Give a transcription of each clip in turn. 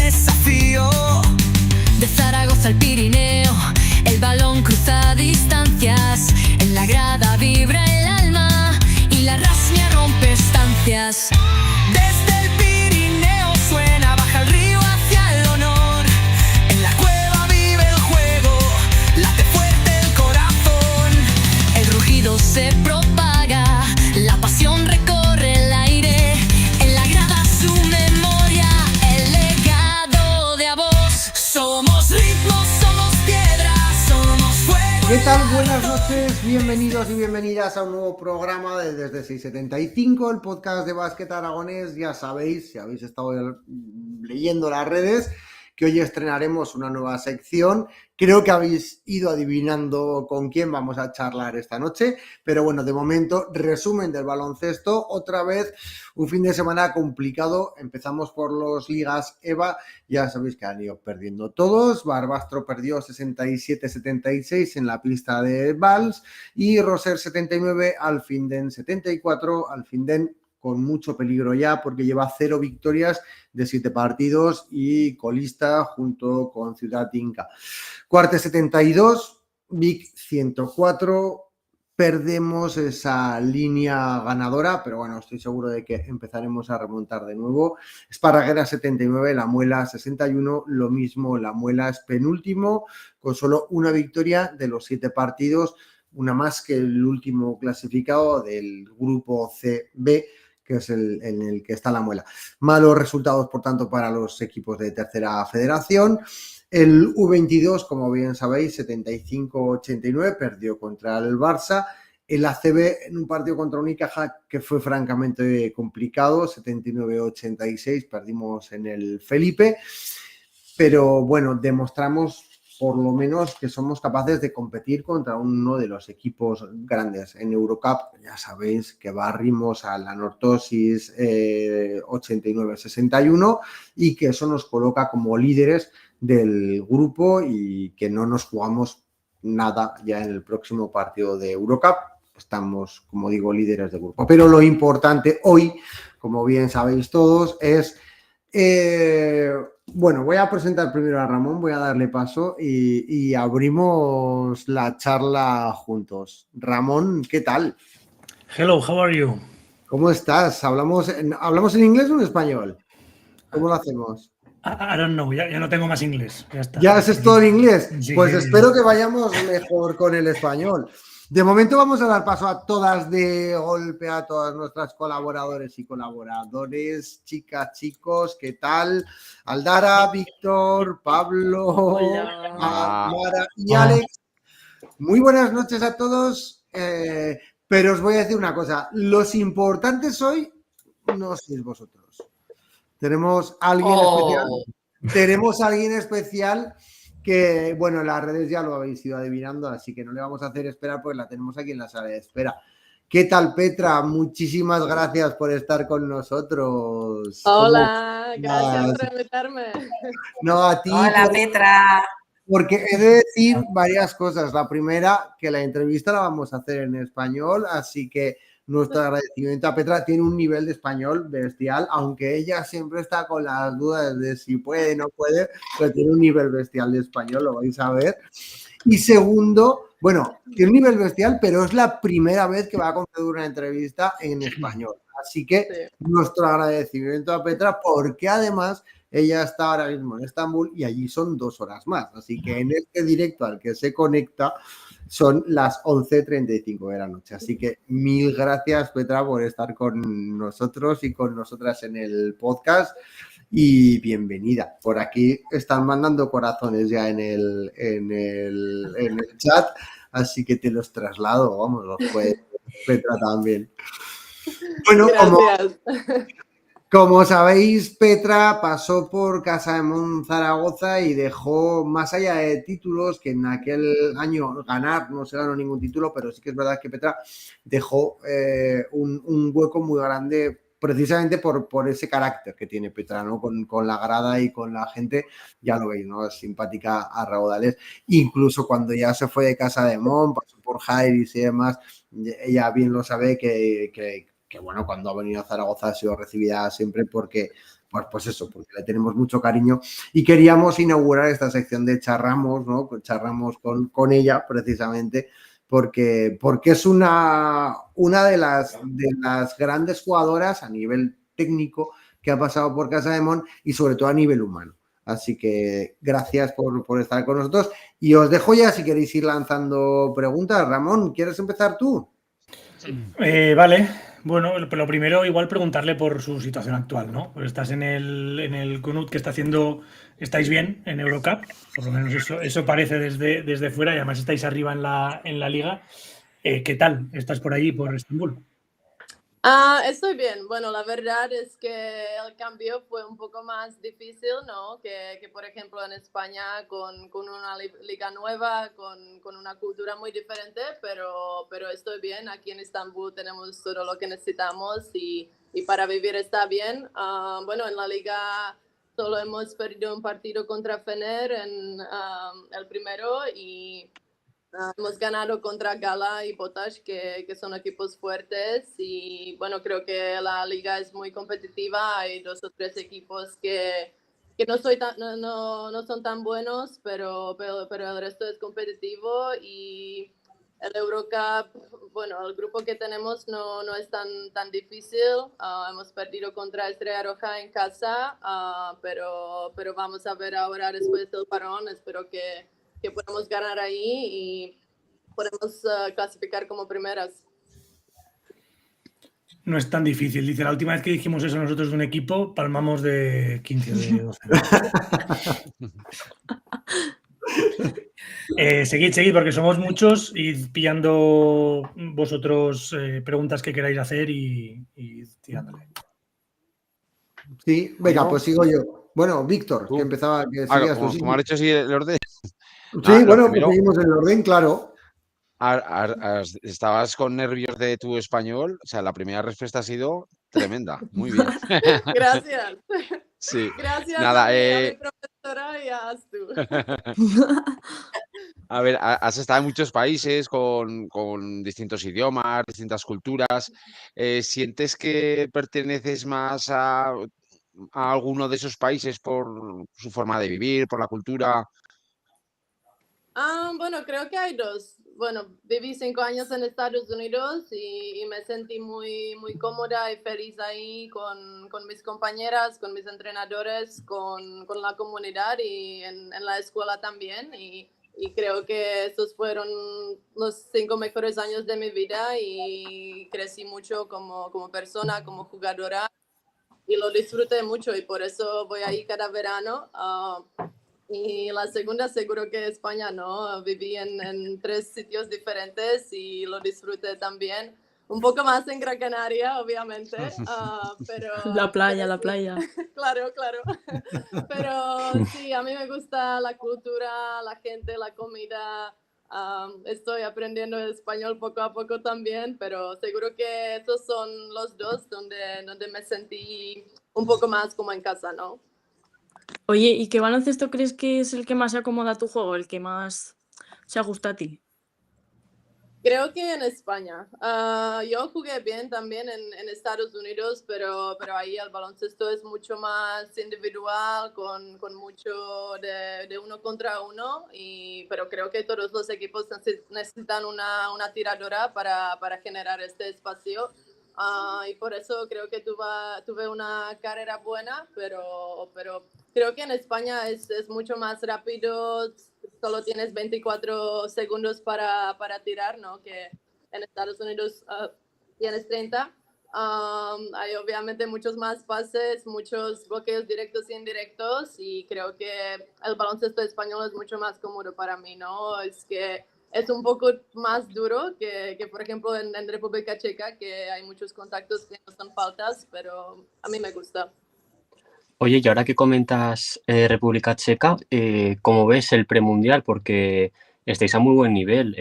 desafío. De Zaragoza al Pirineo, el balón cruza distancias. En la grada vibra el alma y la rasmia rompe estancias. Desde el Pirineo suena, baja el río hacia el honor. En la cueva vive el juego, late fuerte el corazón. El rugido se propaga, la pasión recorre el aire. En la grada su memoria, el legado de Avós. Somos ritmos, somos piedras, somos fuego. ¿Qué tal? Buenas noches, bienvenidos y bienvenidas a un nuevo programa de Desde 675, el podcast de básquet aragonés. Ya sabéis, si habéis estado leyendo las redes, que hoy estrenaremos una nueva sección. Creo que habéis ido adivinando con quién vamos a charlar esta noche, pero bueno, de momento, resumen del baloncesto. Otra vez, un fin de semana complicado. Empezamos por los ligas EVA. Ya sabéis que han ido perdiendo todos. Barbastro perdió 67-76 en la pista de Valls y Roser 79, Alfindén 74. Alfindén con mucho peligro ya porque lleva 0 victorias de 7 partidos y colista junto con Ciudad Inca. Cuarte 72, Vic 104. Perdemos esa línea ganadora, pero bueno, estoy seguro de que empezaremos a remontar de nuevo. Esparraguera 79, La Muela 61, lo mismo, La Muela es penúltimo, con solo una victoria de los 7 partidos, una más que el último clasificado del grupo CB, que es en el que está La Muela. Malos resultados, por tanto, para los equipos de tercera federación. El U22, como bien sabéis, 75-89, perdió contra el Barça. El ACB en un partido contra Unicaja que fue francamente complicado, 79-86, perdimos en el Felipe. Pero bueno, demostramos por lo menos que somos capaces de competir contra uno de los equipos grandes. En Eurocup, ya sabéis que barrimos a la Nortosis 89-61 y que eso nos coloca como líderes del grupo y que no nos jugamos nada ya en el próximo partido de Eurocup. Estamos, como digo, líderes del grupo. Pero lo importante hoy, como bien sabéis todos, es... bueno, voy a presentar primero a Ramón, voy a darle paso y abrimos la charla juntos. Ramón, ¿qué tal? Hello, how are you? ¿Cómo estás? ¿Hablamos en inglés o en español? ¿Cómo lo hacemos? I don't know, ya no tengo más inglés. Ya está. ¿Ya es todo en inglés? Sí, Pues sí. espero que vayamos mejor con el español. De momento vamos a dar paso a todas de golpe, a todas nuestras colaboradores y colaboradores, chicas, chicos, ¿qué tal? Aldara, Víctor, Pablo, Mara y Alex. Muy buenas noches a todos, pero os voy a decir una cosa, los importantes hoy no sois vosotros. Tenemos a alguien especial que, bueno, en las redes ya lo habéis ido adivinando, así que no le vamos a hacer esperar porque la tenemos aquí en la sala de espera. ¿Qué tal, Petra? Muchísimas gracias por estar con nosotros. Hola, gracias por invitarme. No, a ti. Hola, Petra. Porque he de decir varias cosas. La primera, que la entrevista la vamos a hacer en español, así que nuestro agradecimiento a Petra. Tiene un nivel de español bestial, aunque ella siempre está con las dudas de si puede o no puede, pero tiene un nivel bestial de español, lo vais a ver. Y segundo, bueno, tiene un nivel bestial, pero es la primera vez que va a conceder una entrevista en español. Así que nuestro agradecimiento a Petra, porque además ella está ahora mismo en Estambul y allí son 2 horas más. Así que en este directo al que se conecta son las 11:35 de la noche. Así que mil gracias, Petra, por estar con nosotros y con nosotras en el podcast. Y bienvenida. Por aquí están mandando corazones ya en el chat, así que te los traslado. Vamos, los puede Petra también. Bueno, como sabéis, Petra pasó por Casa de Mon Zaragoza y dejó, más allá de títulos, que en aquel año ganar no se ganó ningún título, pero sí que es verdad que Petra dejó un hueco muy grande precisamente por ese carácter que tiene Petra, ¿no? Con la grada y con la gente, ya lo veis, ¿no? Es simpática a raudales. Incluso cuando ya se fue de Casa de Mon, pasó por Jairis y demás, ella bien lo sabe que bueno, cuando ha venido a Zaragoza ha sido recibida siempre porque pues eso, porque le tenemos mucho cariño y queríamos inaugurar esta sección de charramos, ¿no? Charramos con ella precisamente porque es una de las grandes jugadoras a nivel técnico que ha pasado por Casa de Mon y sobre todo a nivel humano. Así que gracias por estar con nosotros y os dejo ya si queréis ir lanzando preguntas. Ramón, ¿quieres empezar tú? Vale, bueno, lo primero igual preguntarle por su situación actual, ¿no? Pues estás en el Cunut que está haciendo, estáis bien en Eurocup, por lo menos eso parece desde fuera y además estáis arriba en la liga. ¿Qué tal? ¿Estás por ahí, por Estambul? Estoy bien. Bueno, la verdad es que el cambio fue un poco más difícil, ¿no? Que por ejemplo en España con una liga nueva, con una cultura muy diferente, pero estoy bien. Aquí en Estambul tenemos todo lo que necesitamos y para vivir está bien. Bueno, en la liga solo hemos perdido un partido contra Fener en el primero y hemos ganado contra Gala y Potash, que son equipos fuertes y bueno, creo que la liga es muy competitiva. Hay 2 o 3 equipos que no son tan buenos, pero el resto es competitivo y el Eurocup, bueno, el grupo que tenemos no es tan difícil. Hemos perdido contra Estrella Roja en casa, pero vamos a ver ahora después del parón. Espero que podamos ganar ahí y podemos clasificar como primeras. No es tan difícil. Dice, la última vez que dijimos eso nosotros de un equipo, palmamos de 15 o de 12. Seguid, porque somos muchos, id pillando vosotros preguntas que queráis hacer y tirándole. Sí, venga, pues sigo yo. Bueno, Víctor, que empezaba, que seguías tú. Como has hecho así el orden. Sí, bueno, pues seguimos en el orden, claro. Estabas con nervios de tu español, o sea, la primera respuesta ha sido tremenda, muy bien. Gracias. Sí. Gracias Nada, a mi profesora y a tú. A ver, has estado en muchos países con distintos idiomas, distintas culturas. ¿Sientes que perteneces más a alguno de esos países por su forma de vivir, por la cultura? Bueno, creo que hay 2. Bueno, viví 5 años en Estados Unidos y me sentí muy cómoda y feliz ahí con mis compañeras, con mis entrenadores, con la comunidad y en la escuela también. Y creo que esos fueron los 5 mejores años de mi vida y crecí mucho como persona, como jugadora y lo disfruté mucho y por eso voy ahí cada verano. Y la segunda seguro que España, ¿no? Viví en 3 sitios diferentes y lo disfruté también. Un poco más en Gran Canaria, obviamente, pero... La playa, pero la sí. playa. Claro. Pero sí, a mí me gusta la cultura, la gente, la comida. Estoy aprendiendo español poco a poco también, pero seguro que esos son los 2 donde me sentí un poco más como en casa, ¿no? Oye, ¿y qué baloncesto crees que es el que más se acomoda a tu juego, el que más se ajusta a ti? Creo que en España. Yo jugué bien también en Estados Unidos, pero ahí el baloncesto es mucho más individual, con mucho de uno contra uno, pero creo que todos los equipos necesitan una tiradora para generar este espacio. Y por eso creo que tuve una carrera buena, pero creo que en España es mucho más rápido, solo tienes 24 segundos para tirar, ¿no? Que en Estados Unidos tienes 30. Hay obviamente muchos más pases, muchos bloqueos directos e indirectos y creo que el baloncesto español es mucho más cómodo para mí, ¿no? Es que es un poco más duro que por ejemplo en República Checa, que hay muchos contactos que no son faltas, pero a mí me gusta. Oye, y ahora que comentas República Checa, ¿cómo ves el premundial? Porque estáis a muy buen nivel.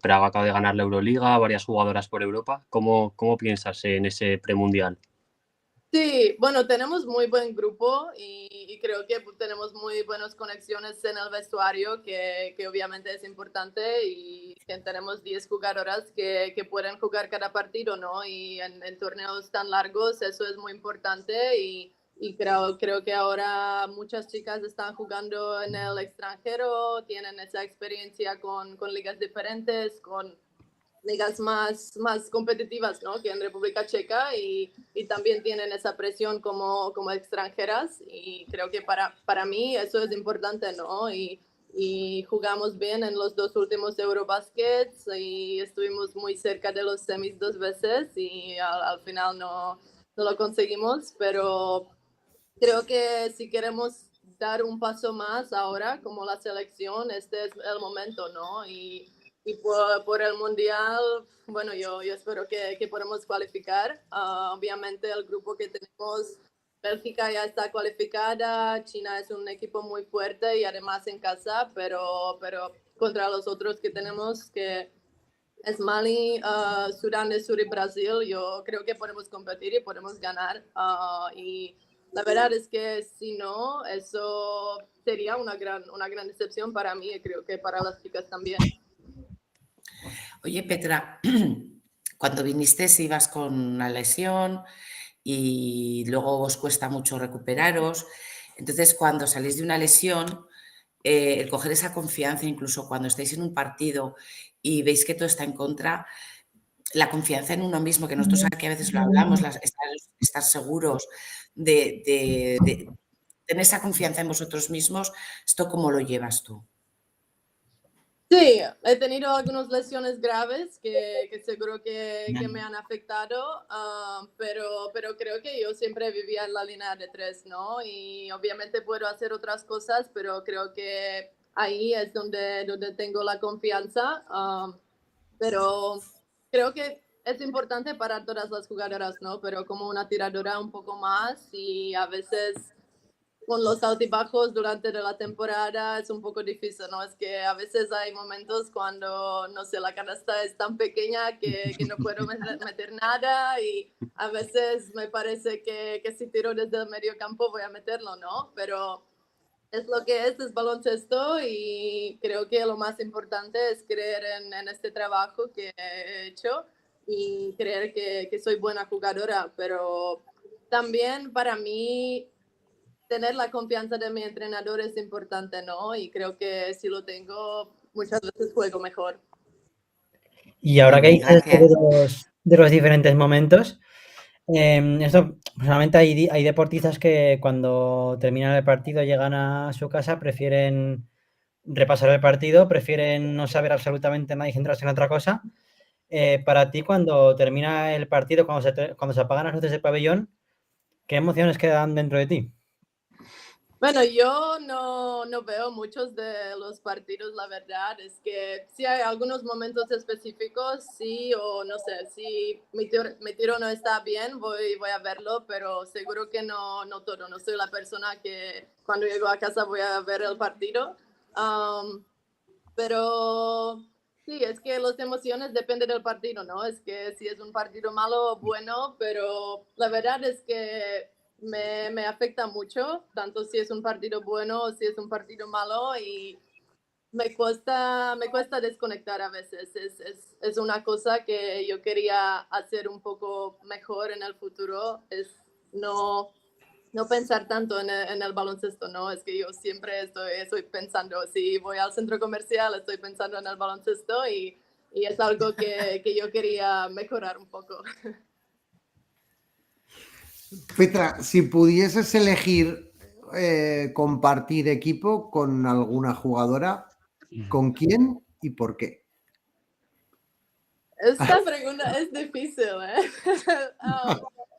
Praga acaba de ganar la Euroliga, varias jugadoras por Europa. ¿Cómo piensas en ese premundial? Sí, bueno, tenemos muy buen grupo y creo que tenemos muy buenas conexiones en el vestuario, que obviamente es importante y que tenemos 10 jugadoras que pueden jugar cada partido, ¿no? Y en torneos tan largos eso es muy importante y y creo que ahora muchas chicas están jugando en el extranjero, tienen esa experiencia con ligas diferentes, con ligas más competitivas, ¿no? Que en República Checa y también tienen esa presión como extranjeras y creo que para mí eso es importante, ¿no? Y jugamos bien en los 2 últimos Eurobaskets y estuvimos muy cerca de los semis 2 veces y al final no lo conseguimos, pero creo que si queremos dar un paso más ahora como la selección, este es el momento, ¿no? Y por el Mundial, bueno, yo espero que podamos cualificar. Obviamente el grupo que tenemos, Bélgica ya está cualificada, China es un equipo muy fuerte y además en casa, pero contra los otros que tenemos, que es Mali, Sudán del Sur y Brasil, yo creo que podemos competir y podemos ganar. Y la verdad es que si no, eso sería una gran decepción para mí y creo que para las chicas también. Oye, Petra, cuando viniste ibas con una lesión y luego os cuesta mucho recuperaros. Entonces, cuando salís de una lesión, el coger esa confianza, incluso cuando estáis en un partido y veis que todo está en contra, la confianza en uno mismo, que nosotros aquí a veces lo hablamos, estar seguros de tener esa confianza en vosotros mismos, ¿esto cómo lo llevas tú? Sí, he tenido algunas lesiones graves que seguro que me han afectado, pero creo que yo siempre vivía en la línea de 3, ¿no? Y obviamente puedo hacer otras cosas, pero creo que ahí es donde tengo la confianza. Pero creo que es importante para todas las jugadoras, ¿no? Pero como una tiradora un poco más y a veces con los altibajos durante la temporada es un poco difícil, ¿no? Es que a veces hay momentos cuando, no sé, la canasta es tan pequeña que no puedo meter nada y a veces me parece que si tiro desde el medio campo voy a meterlo, ¿no? Pero es lo que es baloncesto y creo que lo más importante es creer en este trabajo que he hecho y creer que soy buena jugadora, pero también para mí tener la confianza de mi entrenador es importante, ¿no? Y creo que si lo tengo, muchas veces juego mejor. Y ahora que dices esto Gracias. de los diferentes momentos, esto, solamente hay deportistas que cuando terminan el partido llegan a su casa, prefieren repasar el partido, prefieren no saber absolutamente nada y centrarse en otra cosa. Para ti, cuando termina el partido, cuando se apagan las luces del pabellón, ¿qué emociones quedan dentro de ti? Bueno, yo no veo muchos de los partidos, la verdad. Es que sí hay algunos momentos específicos, sí, o no sé, si mi tiro no está bien, voy a verlo, pero seguro que no todo. No soy la persona que cuando llego a casa voy a ver el partido. Pero sí, es que las emociones dependen del partido, ¿no? Es que si es un partido malo, bueno, pero la verdad es que me afecta mucho, tanto si es un partido bueno o si es un partido malo y me cuesta desconectar a veces. Es una cosa que yo quería hacer un poco mejor en el futuro, es no pensar tanto en el baloncesto, ¿no? Es que yo siempre estoy pensando, si voy al centro comercial, estoy pensando en el baloncesto y es algo que yo quería mejorar un poco. Petra, si pudieses elegir compartir equipo con alguna jugadora, ¿con quién y por qué? Esta pregunta es difícil, ¿eh?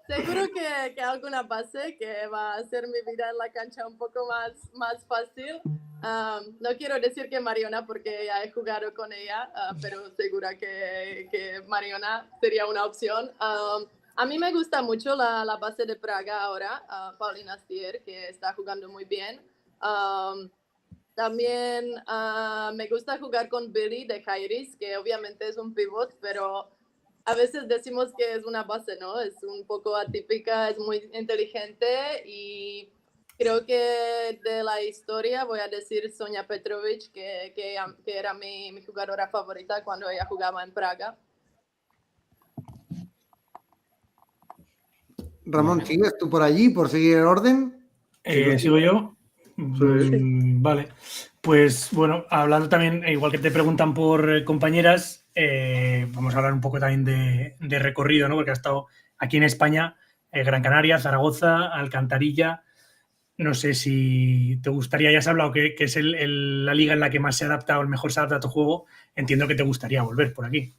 Seguro que alguna base que va a hacer mi vida en la cancha un poco más fácil. No quiero decir que Mariona porque ya he jugado con ella, pero segura que Mariona sería una opción. A mí me gusta mucho la base de Praga ahora, Paulina Stier, que está jugando muy bien. También me gusta jugar con Billy de Kairis, que obviamente es un pivot, pero a veces decimos que es una base, ¿no? Es un poco atípica, es muy inteligente y creo que de la historia voy a decir Sonja Petrovic, que era mi jugadora favorita cuando ella jugaba en Praga. Ramón, Vale. ¿sigues tú por allí por seguir el orden? ¿Sigo yo? Sí. Vale. Pues bueno, hablando también, igual que te preguntan por compañeras, vamos a hablar un poco también de recorrido, ¿no? Porque has estado aquí en España, Gran Canaria, Zaragoza, Alcantarilla. No sé si te gustaría, ya has hablado que es la liga en la que más se adapta o el mejor se adapta a tu juego. Entiendo que te gustaría volver por aquí.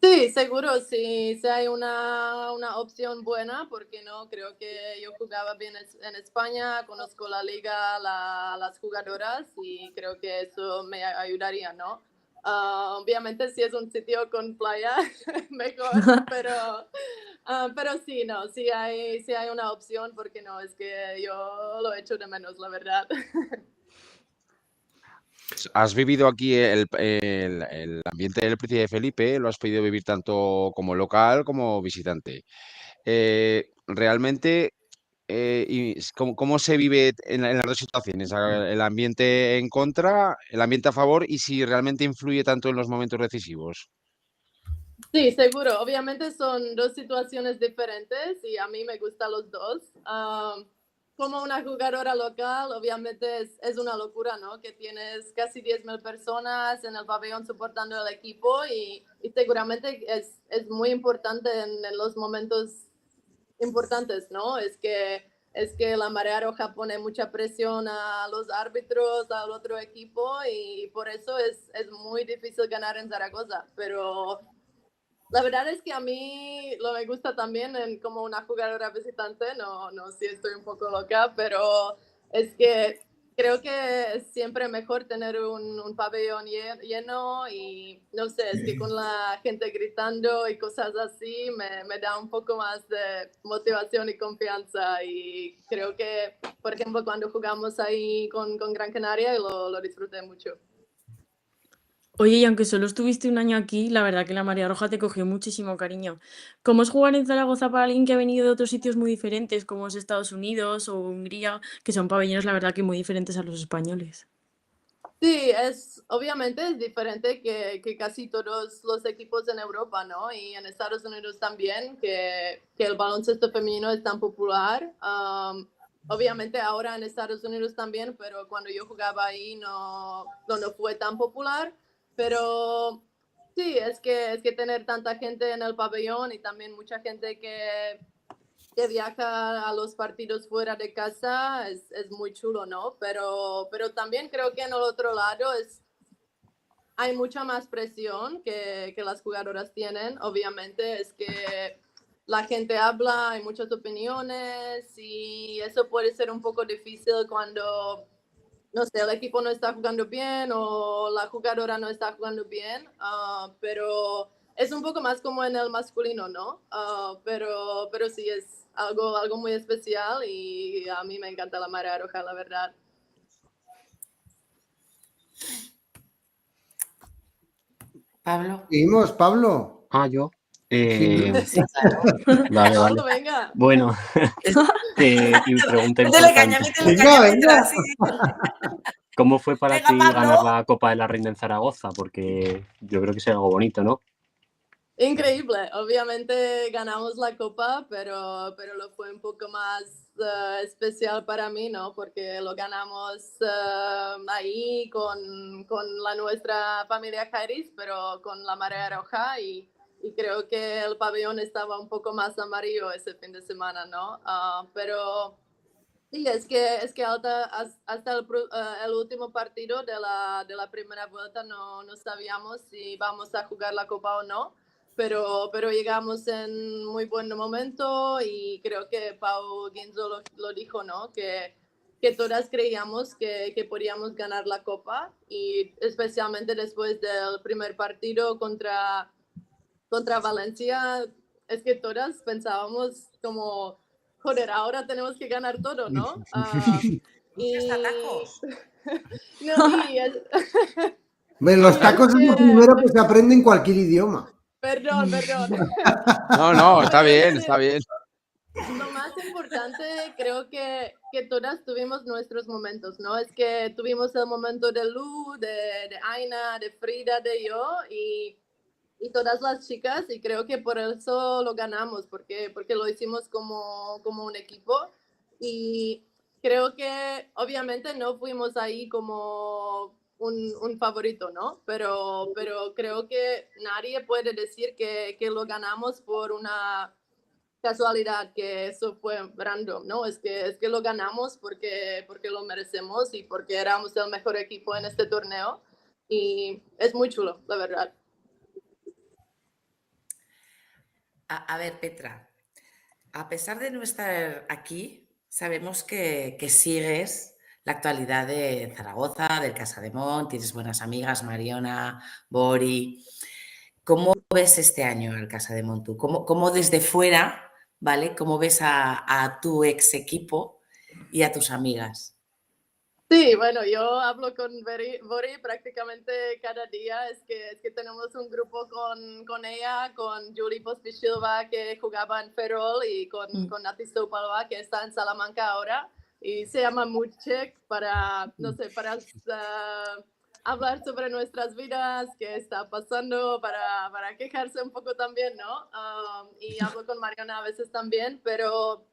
Sí, seguro, si hay una opción buena, porque no, creo que yo jugaba bien en España, conozco la liga, las jugadoras y creo que eso me ayudaría, ¿no? Obviamente si es un sitio con playa, mejor, pero sí, no, si hay una opción, porque no, es que yo lo echo de menos, la verdad. ¿Has vivido aquí el ambiente del Príncipe Felipe? ¿Lo has podido vivir tanto como local como visitante? Realmente, ¿cómo se vive en las dos situaciones? ¿El ambiente en contra, el ambiente a favor y si realmente influye tanto en los momentos decisivos? Sí, seguro. Obviamente son dos situaciones diferentes y a mí me gustan los dos. Como una jugadora local, obviamente es una locura, ¿no? Que tienes casi 10.000 personas en el pabellón soportando al equipo y seguramente es muy importante en los momentos importantes, ¿no? Es que la marea roja pone mucha presión a los árbitros, al otro equipo y por eso es muy difícil ganar en Zaragoza, pero la verdad es que a mí lo me gusta también como una jugadora visitante, no, sí estoy un poco loca, pero es que creo que es siempre mejor tener un pabellón lleno y no sé, es que con la gente gritando y cosas así me da un poco más de motivación y confianza y creo que, por ejemplo, cuando jugamos ahí con Gran Canaria lo disfruté mucho. Oye, y aunque solo estuviste un año aquí, la verdad que la Marea Roja te cogió muchísimo cariño. ¿Cómo es jugar en Zaragoza para alguien que ha venido de otros sitios muy diferentes, como es Estados Unidos o Hungría, que son pabellones, la verdad, que muy diferentes a los españoles? Sí, obviamente es diferente que casi todos los equipos en Europa, ¿no? Y en Estados Unidos también, que el baloncesto femenino es tan popular. Obviamente ahora en Estados Unidos también, pero cuando yo jugaba ahí no fue tan popular. Pero sí, es que tener tanta gente en el pabellón y también mucha gente que viaja a los partidos fuera de casa es muy chulo, ¿no? Pero también creo que en el otro lado hay mucha más presión que las jugadoras tienen. Obviamente es que la gente habla, hay muchas opiniones y eso puede ser un poco difícil cuando, no sé, el equipo no está jugando bien o la jugadora no está jugando bien, pero es un poco más como en el masculino, ¿no? Pero sí es algo muy especial y a mí me encanta la marea roja, la verdad. Pablo. Seguimos, Pablo. Yo. Sí. Sí, claro. Vale, vale. Pablo, venga. Bueno, y pregunta Métele caña, importante. métele caña, Venga, métela venga. así. ¿Cómo fue para Venga, ti ganar Pablo. la Copa de la Reina en Zaragoza? Porque yo creo que es algo bonito, ¿no? Increíble, obviamente ganamos la copa, pero lo fue un poco más especial para mí, ¿no? Porque lo ganamos ahí con nuestra familia Jairis, pero con la marea roja y creo que el pabellón estaba un poco más amarillo ese fin de semana, ¿no? Pero sí, es que hasta el último partido de la primera vuelta no sabíamos si íbamos a jugar la copa o no, pero llegamos en muy buen momento y creo que Pau Ginzo lo dijo, ¿no? Que todas creíamos que podíamos ganar la copa y especialmente después del primer partido contra Valencia, es que todas pensábamos como, joder, ahora tenemos que ganar todo, ¿no? Muchos Y, tacos. no, Ven, los y tacos es lo primero que se aprende en cualquier idioma. perdón. No, está Pero bien, está bien. lo más importante, creo que todas tuvimos nuestros momentos, ¿no? Es que tuvimos el momento de Lu, de Aina, de Frida, de yo, y y todas las chicas, y creo que por eso lo ganamos, porque lo hicimos como un equipo, y creo que obviamente no fuimos ahí como un favorito, ¿no? Pero creo que nadie puede decir que lo ganamos por una casualidad, que eso fue random, ¿no? Es que lo ganamos porque lo merecemos y porque éramos el mejor equipo en este torneo, y es muy chulo, la verdad. A ver, Petra, a pesar de no estar aquí, sabemos que sigues la actualidad de Zaragoza, del Casademont, tienes buenas amigas, Mariona, Bori. ¿Cómo ves este año al Casademont tú? ¿Cómo desde fuera, ¿vale? ¿Cómo ves a tu ex equipo y a tus amigas? Sí, bueno, yo hablo con Bori prácticamente cada día. Es que tenemos un grupo con ella, con Julie Pospisilva, que jugaba en Ferrol, y con Nati Stopalva, que está en Salamanca ahora, y se llama Moodcheck para, no sé, para hablar sobre nuestras vidas, qué está pasando, para quejarse un poco también, ¿no? Y hablo con Mariana a veces también, pero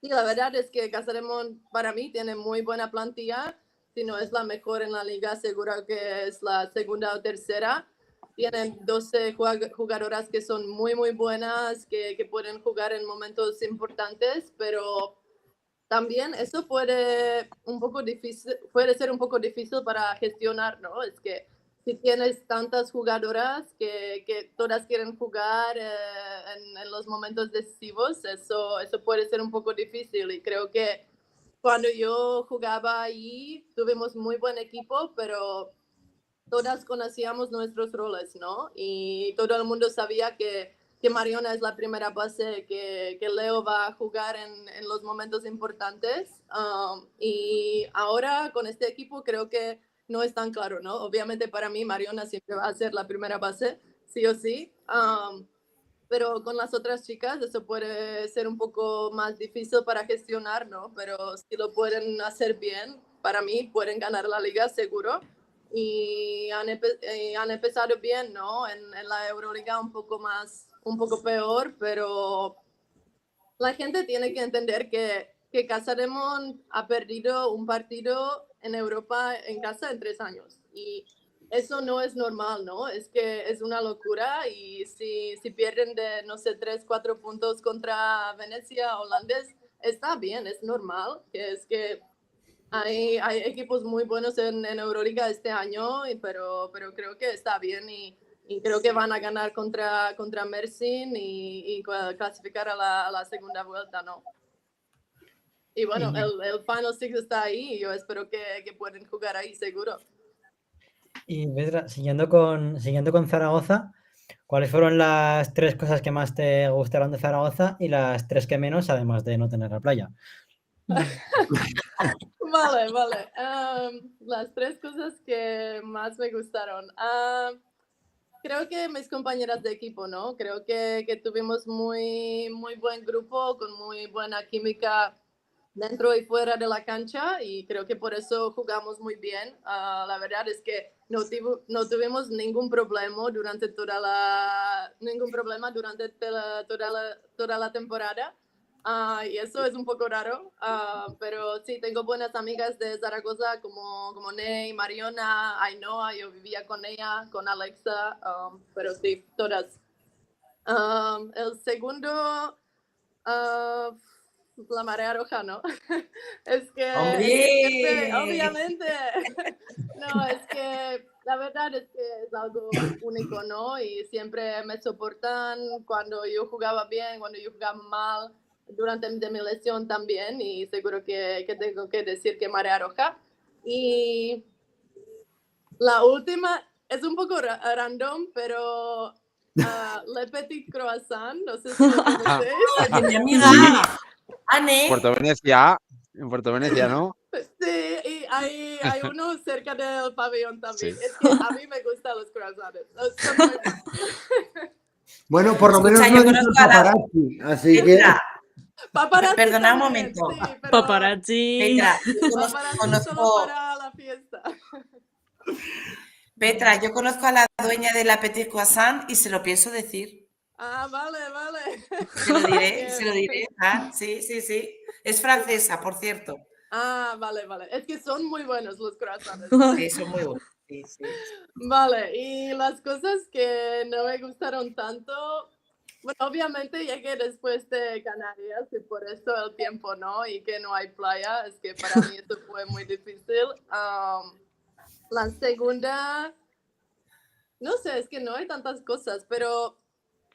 sí, la verdad es que Casademont para mí tiene muy buena plantilla. Si no es la mejor en la liga, seguro que es la segunda o tercera. Tienen 12 jugadoras que son muy, muy buenas, que pueden jugar en momentos importantes, pero también eso puede ser un poco difícil para gestionar, ¿no? Es que si tienes tantas jugadoras que todas quieren jugar en los momentos decisivos, eso puede ser un poco difícil. Y creo que cuando yo jugaba ahí, tuvimos muy buen equipo, pero todas conocíamos nuestros roles, ¿no? Y todo el mundo sabía que Mariona es la primera base, que Leo va a jugar en los momentos importantes. Y ahora con este equipo creo que no es tan claro, ¿no? Obviamente para mí Mariona siempre va a ser la primera base, sí o sí. Pero con las otras chicas eso puede ser un poco más difícil para gestionar, ¿no? Pero si lo pueden hacer bien, para mí pueden ganar la liga seguro. Y han empezado bien, ¿no? En la Euroliga un poco peor, pero la gente tiene que entender que Casademont ha perdido un partido en Europa en casa en 3 años. Y eso no es normal, ¿no? Es que es una locura, y si pierden de, no sé, 3, 4 puntos contra Venecia holandés, está bien, es normal, que es que hay equipos muy buenos en Euroliga este año, pero creo que está bien, y creo que van a ganar contra Mersin y clasificar a la segunda vuelta, ¿no? Y bueno, el Final Six está ahí, y yo espero que puedan jugar ahí seguro. Y Petra, siguiendo con Zaragoza, ¿cuáles fueron las 3 cosas que más te gustaron de Zaragoza y las 3 que menos, además de no tener la playa? Vale. Las 3 cosas que más me gustaron. Creo que mis compañeras de equipo, ¿no? Creo que tuvimos muy, muy buen grupo, con muy buena química dentro y fuera de la cancha, y creo que por eso jugamos muy bien. La verdad es que no tuvimos ningún problema durante toda la temporada. Y eso es un poco raro, pero sí, tengo buenas amigas de Zaragoza como Ney, Mariona, Ainhoa, yo vivía con ella, con Alexa, pero sí, todas. El segundo, la marea roja, ¿no? Es que siempre, obviamente, no, es que la verdad es que es algo único, ¿no? Y siempre me soportan cuando yo jugaba bien, cuando yo jugaba mal, durante mi lesión también, y seguro que tengo que decir que marea roja. Y la última es un poco random, pero Le Petit Croissant, no sé si lo conocéis. Mi amiga Anne. En Puerto Venecia, ¿no? Sí, y hay uno cerca del pabellón también. Sí. Es que a mí me gustan los croissants. Son muy buenos. Bueno, por lo menos Escucha, no yo he dicho conozco a la- paparazzi, así que... Petra, Paparazzi perdona un también, momento. sí, pero Paparazzi. Petra, yo paparazzi solo conozco, para la fiesta. Petra, yo conozco a la dueña de la Petit Croissant y se lo pienso decir. Ah, vale. Se lo diré. Ah, sí. Es francesa, por cierto. Ah, vale. Es que son muy buenos los croissants. Sí, son muy buenos. Sí. Vale, y las cosas que no me gustaron tanto, bueno, obviamente llegué después de Canarias y por eso el tiempo, ¿no? Y que no hay playa, es que para mí eso fue muy difícil. La segunda, no sé, es que no hay tantas cosas, pero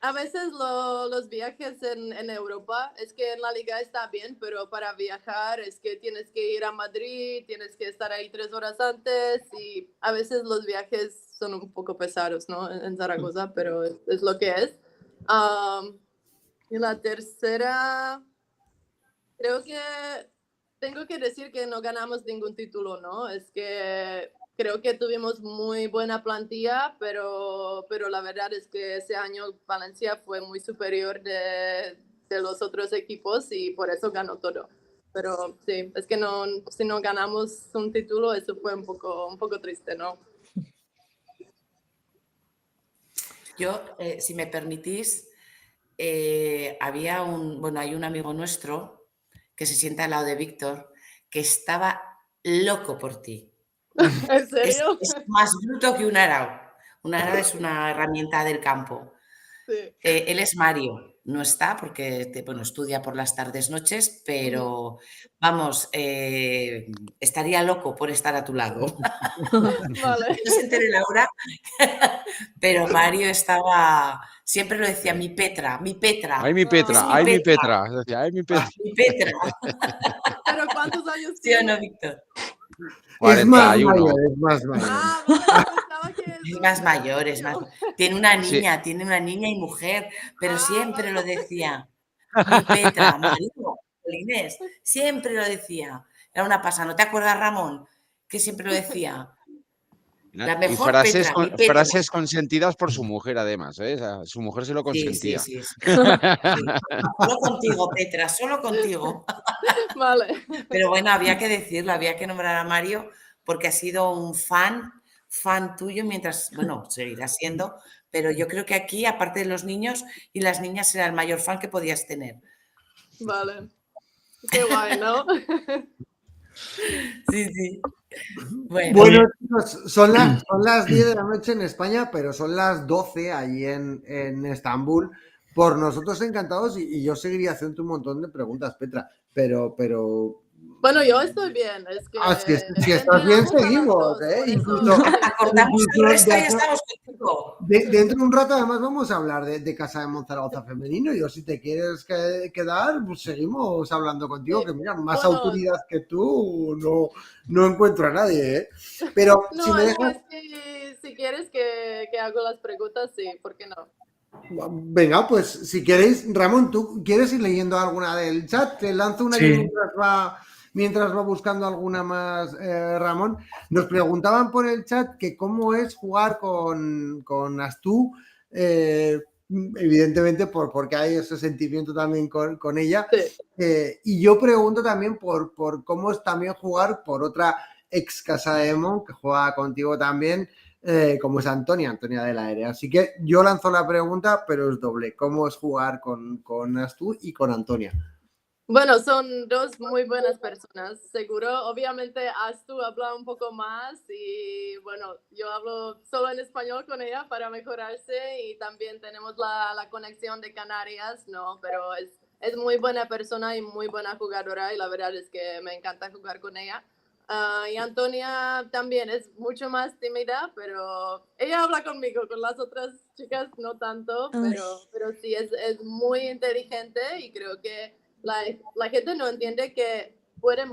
a veces los viajes en Europa, es que en la liga está bien, pero para viajar es que tienes que ir a Madrid, tienes que estar ahí 3 horas antes y a veces los viajes son un poco pesados, ¿no? En Zaragoza, pero es lo que es. Y la tercera, creo que tengo que decir que no ganamos ningún título, ¿no? Es que creo que tuvimos muy buena plantilla, pero la verdad es que ese año Valencia fue muy superior de los otros equipos y por eso ganó todo. Pero sí, es que si no ganamos un título, eso fue un poco triste, ¿no? Yo, si me permitís, hay un amigo nuestro que se sienta al lado de Víctor, que estaba loco por ti. ¿En serio? Es más bruto que un arao. Un arao es una herramienta del campo. Sí. Él es Mario, no está porque estudia por las tardes, noches, pero vamos, estaría loco por estar a tu lado. Vale. No se entere Laura, pero Mario siempre lo decía, mi Petra. Ay, mi Petra, Es mi Petra. Decía, ay, mi Petra. Mi Petra. ¿Pero cuántos años ¿Sí o tiene? no, Víctor? Es más 41. mayor, es más mayor. Ah, vale, pensaba que Es más mayor, es más. Tiene una niña y mujer, pero Ah, siempre vale. lo decía. Mi Petra, marido, Inés, siempre lo decía. Era una pasada. ¿No te acuerdas, Ramón? Que siempre lo decía. La Y mejor Petra, mi Petra. frases consentidas por su mujer, además, ¿eh? O sea, su mujer se lo consentía. Sí. Solo contigo, Petra, solo contigo. Vale. Pero bueno, había que decirlo, había que nombrar a Mario porque ha sido un fan tuyo mientras, seguirá siendo, pero yo creo que aquí, aparte de los niños y las niñas, era el mayor fan que podías tener. Vale. Qué guay, ¿no? Sí. Bueno, chicos, son las 10 de la noche en España, pero son las 12 allí en Estambul. Por nosotros encantados y yo seguiría haciendo un montón de preguntas, Petra, pero Bueno, yo estoy bien. Es que si estás bien, seguimos, ¿eh? Incluso acordamos el resto y estamos contigo. Dentro de un rato, además, vamos a hablar de Casa de Monzaragoza femenino. Yo, si te quieres quedar, pues seguimos hablando contigo, que mira, más autoridad que tú no encuentro a nadie, ¿eh? Pero no, si me dejas... si quieres que hago las preguntas, sí, ¿por qué no? Venga, pues si queréis, Ramón, ¿tú quieres ir leyendo alguna del chat? Te lanzo una Sí. mientras va buscando alguna más, Ramón. Nos preguntaban por el chat que cómo es jugar con Astú, evidentemente porque hay ese sentimiento también con ella. Sí. Y yo pregunto también por cómo es también jugar por otra ex Casa de Mon, que juega contigo también, como es Antonia de la Aérea. Así que yo lanzo la pregunta, pero es doble. ¿Cómo es jugar con Astú y con Antonia? Bueno, son dos muy buenas personas, seguro. Obviamente Astu habla un poco más y bueno, yo hablo solo en español con ella para mejorarse y también tenemos la conexión de Canarias, ¿no? Pero es muy buena persona y muy buena jugadora y la verdad es que me encanta jugar con ella. Y Antonia también es mucho más tímida, pero ella habla conmigo, con las otras chicas no tanto, pero sí es muy inteligente y creo que la gente no entiende que puede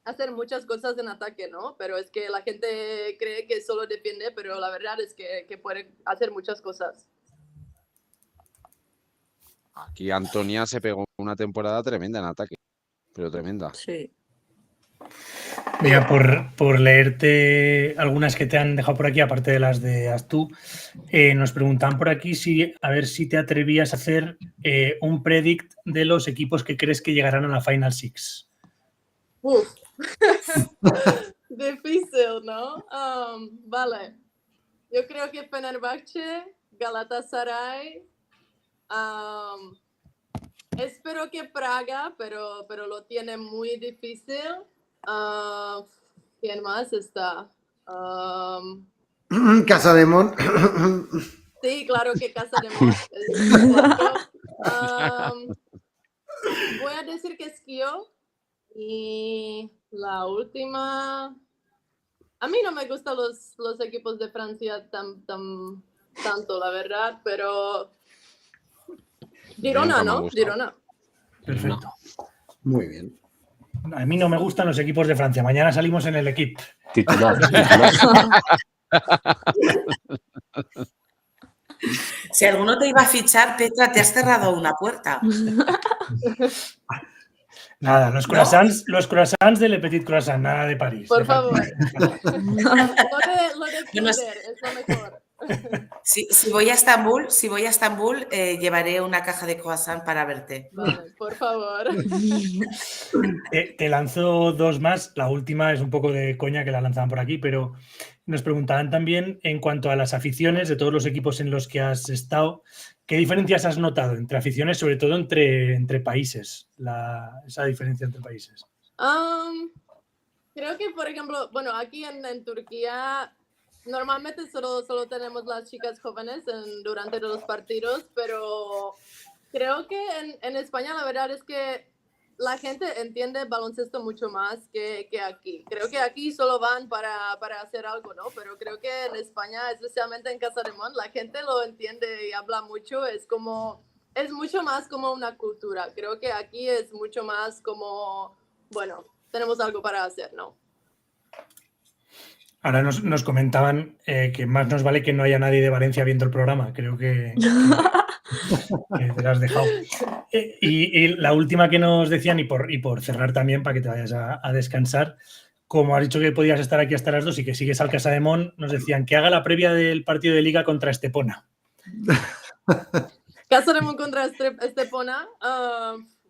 hacer muchas cosas en ataque, ¿no? Pero es que la gente cree que solo defiende, pero la verdad es que puede hacer muchas cosas. Aquí Antonia se pegó una temporada tremenda en ataque, pero tremenda. Sí. Mira, por leerte algunas que te han dejado por aquí, aparte de las de Astú, nos preguntan por aquí a ver si te atrevías a hacer un predict de los equipos que crees que llegarán a la Final Six. Uf. Difícil, ¿no? Vale. Yo creo que Fenerbahce, Galatasaray, espero que Praga, pero lo tiene muy difícil. ¿Quién más está? Casa de Mon. Sí, claro que Casa de Mon. Voy a decir que es Kio. Y la última... A mí no me gustan los equipos de Francia tanto, la verdad, pero... Girona, Nunca me ha ¿no? gustado. Girona. Perfecto. Muy bien. A mí no me gustan los equipos de Francia. Mañana salimos en el equipo. Titular. Si alguno te iba a fichar, Petra, te has cerrado una puerta. Nada, los croissants de Le Petit Croissant, nada de París. Por favor. Déjate. Lo de Bueno, Kinder es lo mejor. Si voy a Estambul, llevaré una caja de croissant para verte. Vale, por favor. Te lanzo dos más. La última es un poco de coña que la lanzaban por aquí, pero nos preguntaban también en cuanto a las aficiones de todos los equipos en los que has estado. ¿Qué diferencias has notado entre aficiones, sobre todo entre países? Esa diferencia entre países. Creo que, por ejemplo, bueno, aquí en Turquía normalmente solo tenemos las chicas jóvenes durante los partidos, pero creo que en España la verdad es que la gente entiende baloncesto mucho más que aquí. Creo que aquí solo van para hacer algo, ¿no? Pero creo que en España, especialmente en Casa de Mon, la gente lo entiende y habla mucho. Es mucho más como una cultura. Creo que aquí es mucho más como, bueno, tenemos algo para hacer, ¿no? Ahora nos comentaban que más nos vale que no haya nadie de Valencia viendo el programa. Creo que te lo has dejado. Y la última que nos decían, y por cerrar también, para que te vayas a descansar, como has dicho que podías estar aquí hasta las 2 y que sigues al Casa de Mon, nos decían que haga la previa del partido de Liga contra Estepona. Casa de Mon contra Estepona.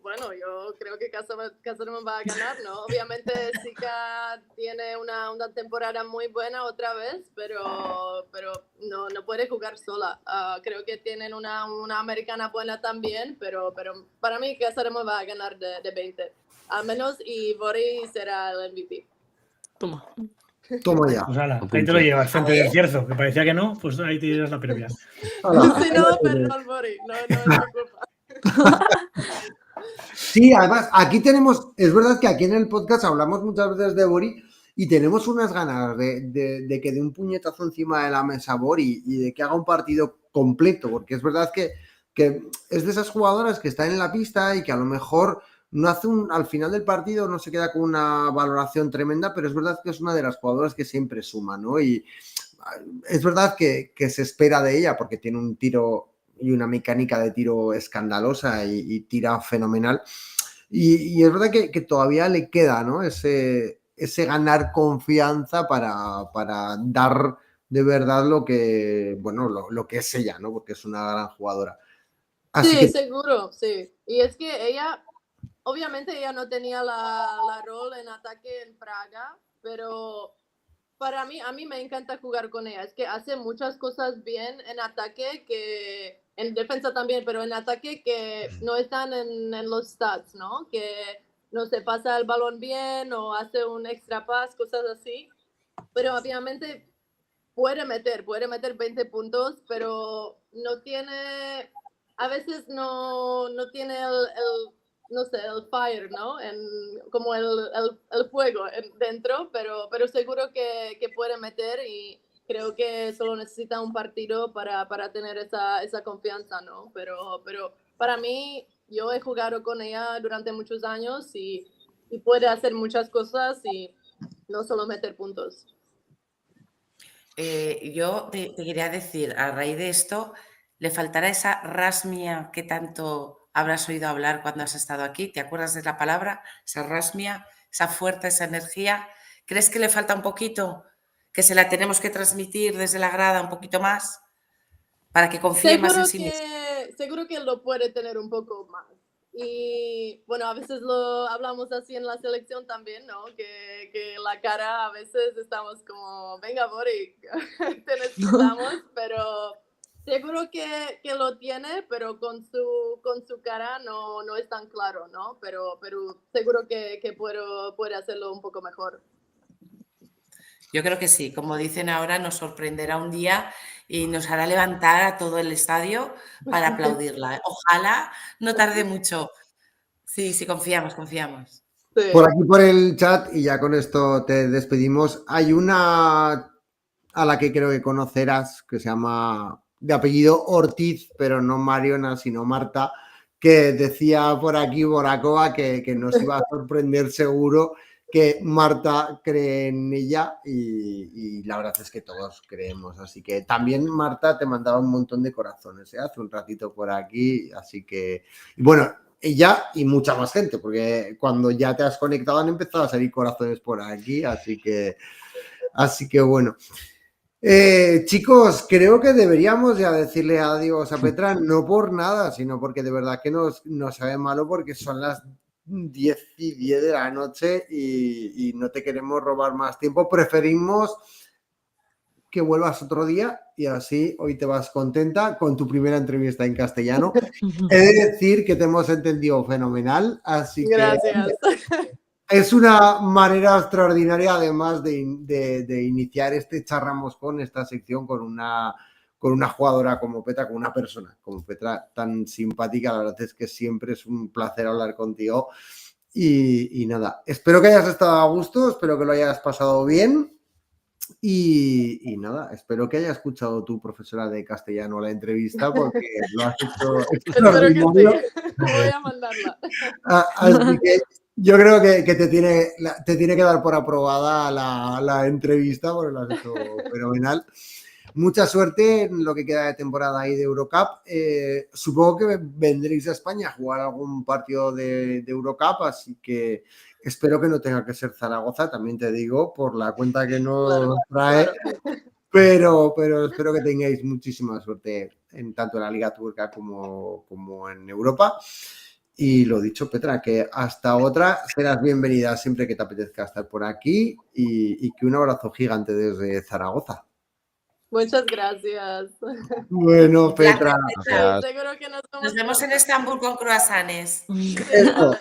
Bueno, yo creo que Casa de Mon va a ganar, ¿no? Obviamente Sika tiene una temporada muy buena otra vez, pero no puede jugar sola. Creo que tienen una americana buena también, pero para mí Casa de Mon va a ganar de 20. Al menos, y Bori será el MVP. Toma. Toma ya. Pues ala, ahí te lo llevas, frente del Cierzo, que parecía que no, pues ahí te llevas la previa. Si no, perdón, Bori, no es mi culpa. Sí, además, aquí tenemos, es verdad que aquí en el podcast hablamos muchas veces de Bori y tenemos unas ganas de que dé un puñetazo encima de la mesa Bori y de que haga un partido completo, porque es verdad que es de esas jugadoras que están en la pista y que a lo mejor no hace al final del partido no se queda con una valoración tremenda, pero es verdad que es una de las jugadoras que siempre suma, ¿no? Y es verdad que se espera de ella porque tiene un tiro y una mecánica de tiro escandalosa y tira fenomenal. Y es verdad que todavía le queda, ¿no? Ese ganar confianza para dar de verdad lo que es ella, ¿no? Porque es una gran jugadora. Así Sí, que... seguro, sí. Y es que ella, obviamente ella no tenía la rol en ataque en Praga, pero a mí me encanta jugar con ella. Es que hace muchas cosas bien en ataque, que en defensa también, pero en ataque que no están en los stats, ¿no? Que no se pasa el balón bien o hace un extra pass, cosas así. Pero obviamente puede meter 20 puntos, pero no tiene, a veces no tiene no sé, el fire, ¿no? Como el fuego dentro, pero seguro que puede meter y creo que solo necesita un partido para tener esa confianza, ¿no? Pero para mí, yo he jugado con ella durante muchos años y puede hacer muchas cosas y no solo meter puntos. Yo te quería decir, a raíz de esto, le faltará esa rasmia que tanto habrás oído hablar cuando has estado aquí. ¿Te acuerdas de la palabra? Esa rasmia, esa fuerza, esa energía. ¿Crees que le falta un poquito? ¿Que se la tenemos que transmitir desde la grada un poquito más? Para que confíe más en sí misma. Seguro que lo puede tener un poco más. Y bueno, a veces lo hablamos así en la selección también, ¿no? Que la cara a veces estamos como, venga, Boric, te necesitamos, pero seguro que lo tiene, pero con su cara no es tan claro, ¿no? Pero seguro que puede hacerlo un poco mejor. Yo creo que sí, como dicen ahora, nos sorprenderá un día y nos hará levantar a todo el estadio para aplaudirla. Ojalá no tarde mucho. Sí, sí, confiamos, confiamos. Por Sí. aquí por el chat, y ya con esto te despedimos, hay una a la que creo que conocerás, que se llama de apellido Ortiz, pero no Mariona, sino Marta, que decía por aquí Borakova que nos iba a sorprender seguro que Marta cree en ella y la verdad es que todos creemos. Así que también Marta te mandaba un montón de corazones, ¿eh? Hace un ratito por aquí, así que, bueno, ella y mucha más gente, porque cuando ya te has conectado han empezado a salir corazones por aquí, así que bueno. Chicos, creo que deberíamos ya decirle adiós a Petra, no por nada, sino porque de verdad que nos sabe malo porque son las 10:10 de la noche y no te queremos robar más tiempo. Preferimos que vuelvas otro día y así hoy te vas contenta con tu primera entrevista en castellano. He de decir que te hemos entendido fenomenal, así que Gracias. es una manera extraordinaria, además de iniciar este charramos con esta sección con una jugadora como Petra, con una persona como Petra tan simpática. La verdad es que siempre es un placer hablar contigo. Y nada, espero que hayas estado a gusto, espero que lo hayas pasado bien. Y nada, espero que haya escuchado tu profesora de castellano la entrevista porque lo has hecho Espero que extraordinario. sí. Voy a mandarla. Así que yo creo que te tiene que dar por aprobada la entrevista porque lo has hecho fenomenal. Mucha suerte en lo que queda de temporada ahí de Eurocup. Supongo que vendréis a España a jugar algún partido de Eurocup, así que espero que no tenga que ser Zaragoza, también te digo, por la cuenta que nos trae. Claro. Pero espero que tengáis muchísima suerte en tanto en la Liga Turca como en Europa. Y lo dicho, Petra, que hasta otra, serás bienvenida siempre que te apetezca estar por aquí y que un abrazo gigante desde Zaragoza. Muchas gracias. Bueno, Petra. Sí, Gracias. seguro que Nos vemos en Estambul con croissants. Eso.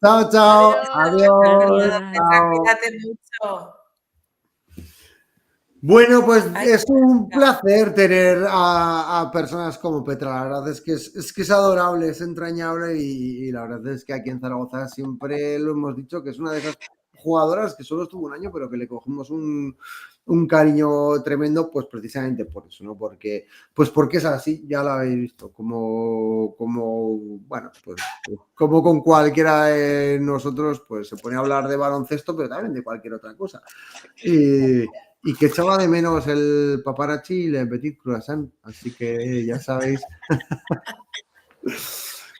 Chao, chao. Adiós. Chao. Cuídate mucho. Bueno, pues Ay, es un placer tener a personas como Petra. La verdad es que es adorable, es entrañable y la verdad es que aquí en Zaragoza siempre lo hemos dicho que es una de esas jugadoras que solo estuvo un año, pero que le cogimos un cariño tremendo, pues precisamente por eso, ¿no? Porque es así, ya lo habéis visto, bueno, pues como con cualquiera de nosotros, pues se pone a hablar de baloncesto, pero también de cualquier otra cosa. Y que echaba de menos el paparazzi y el petit croissant, así que ya sabéis.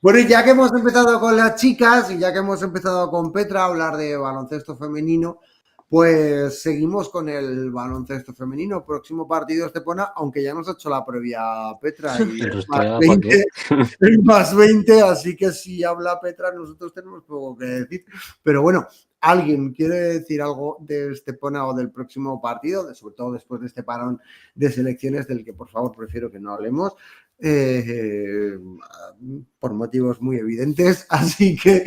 Bueno, y ya que hemos empezado con las chicas y ya que hemos empezado con Petra a hablar de baloncesto femenino, pues seguimos con el baloncesto femenino. Próximo partido Estepona, aunque ya nos ha hecho la previa Petra y Pero es es más que, ¿para 20, qué? el más 20, así que si habla Petra nosotros tenemos poco que decir. Pero bueno, ¿alguien quiere decir algo de Estepona o del próximo partido? Sobre todo después de este parón de selecciones del que por favor prefiero que no hablemos. Por motivos muy evidentes, así que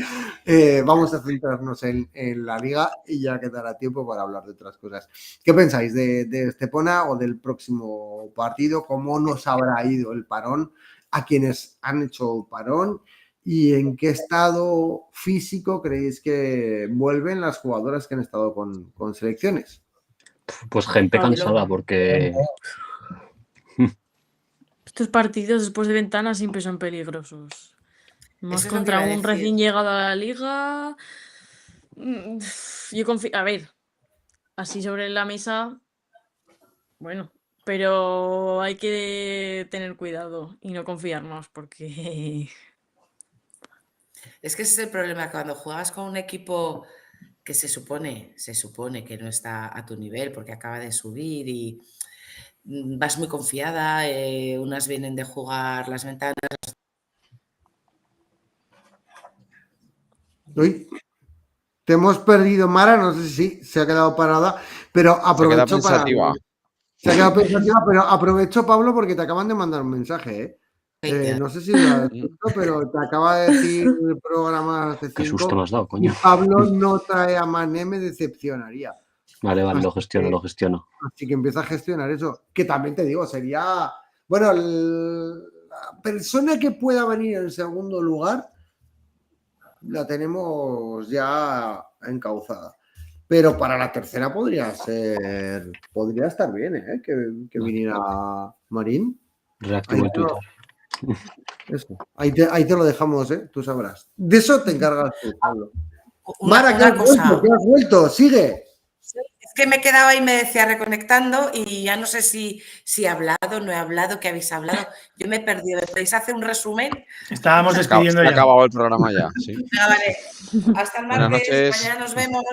vamos a centrarnos en la liga y ya quedará tiempo para hablar de otras cosas. ¿Qué pensáis de Estepona o del próximo partido? ¿Cómo nos habrá ido el parón? ¿A quienes han hecho parón? ¿Y en qué estado físico creéis que vuelven las jugadoras que han estado con selecciones? Pues gente A ver. cansada porque Estos partidos después de ventana siempre son peligrosos. Más Eso es lo que contra iba a un decir. recién llegado a la liga. Yo confío. A ver, así sobre la mesa. Bueno, pero hay que tener cuidado y no confiarnos porque. Es que ese es el problema, cuando juegas con un equipo que se supone que no está a tu nivel porque acaba de subir y vas muy confiada, unas vienen de jugar las ventanas, Uy, te hemos perdido, Mara, no sé si se ha quedado parada, pero Se queda aprovecho para... pensativa. Se ha quedado pensativa, pero aprovecho, Pablo, porque te acaban de mandar un mensaje, ¿eh? No sé si lo has visto, pero te acaba de decir el programa hace Qué susto me 5 has dado, y coño. Pablo no trae a Mané, me decepcionaría. Vale, Así lo gestiono, que- lo gestiono. Así que empieza a gestionar eso. Que también te digo, sería. Bueno, la persona que pueda venir en segundo lugar la tenemos ya encauzada. Pero para la tercera podría estar bien, ¿eh? Que viniera Marín. Reactivo el Twitter. Eso. Ahí te lo dejamos, ¿eh? Tú sabrás. De eso te encargas tú, Pablo. Mara, ¿qué Una has vuelto? cosa. ¿Qué has vuelto? Sigue. Es que me he quedado ahí, me decía reconectando y ya no sé si he hablado, no he hablado, qué habéis hablado. Yo me he perdido. ¿Me podéis hacer un resumen? Estábamos Se despidiendo ha ya. acabado el programa ya, sí. Vale. Hasta el Buenas martes. noches. Mañana nos vemos.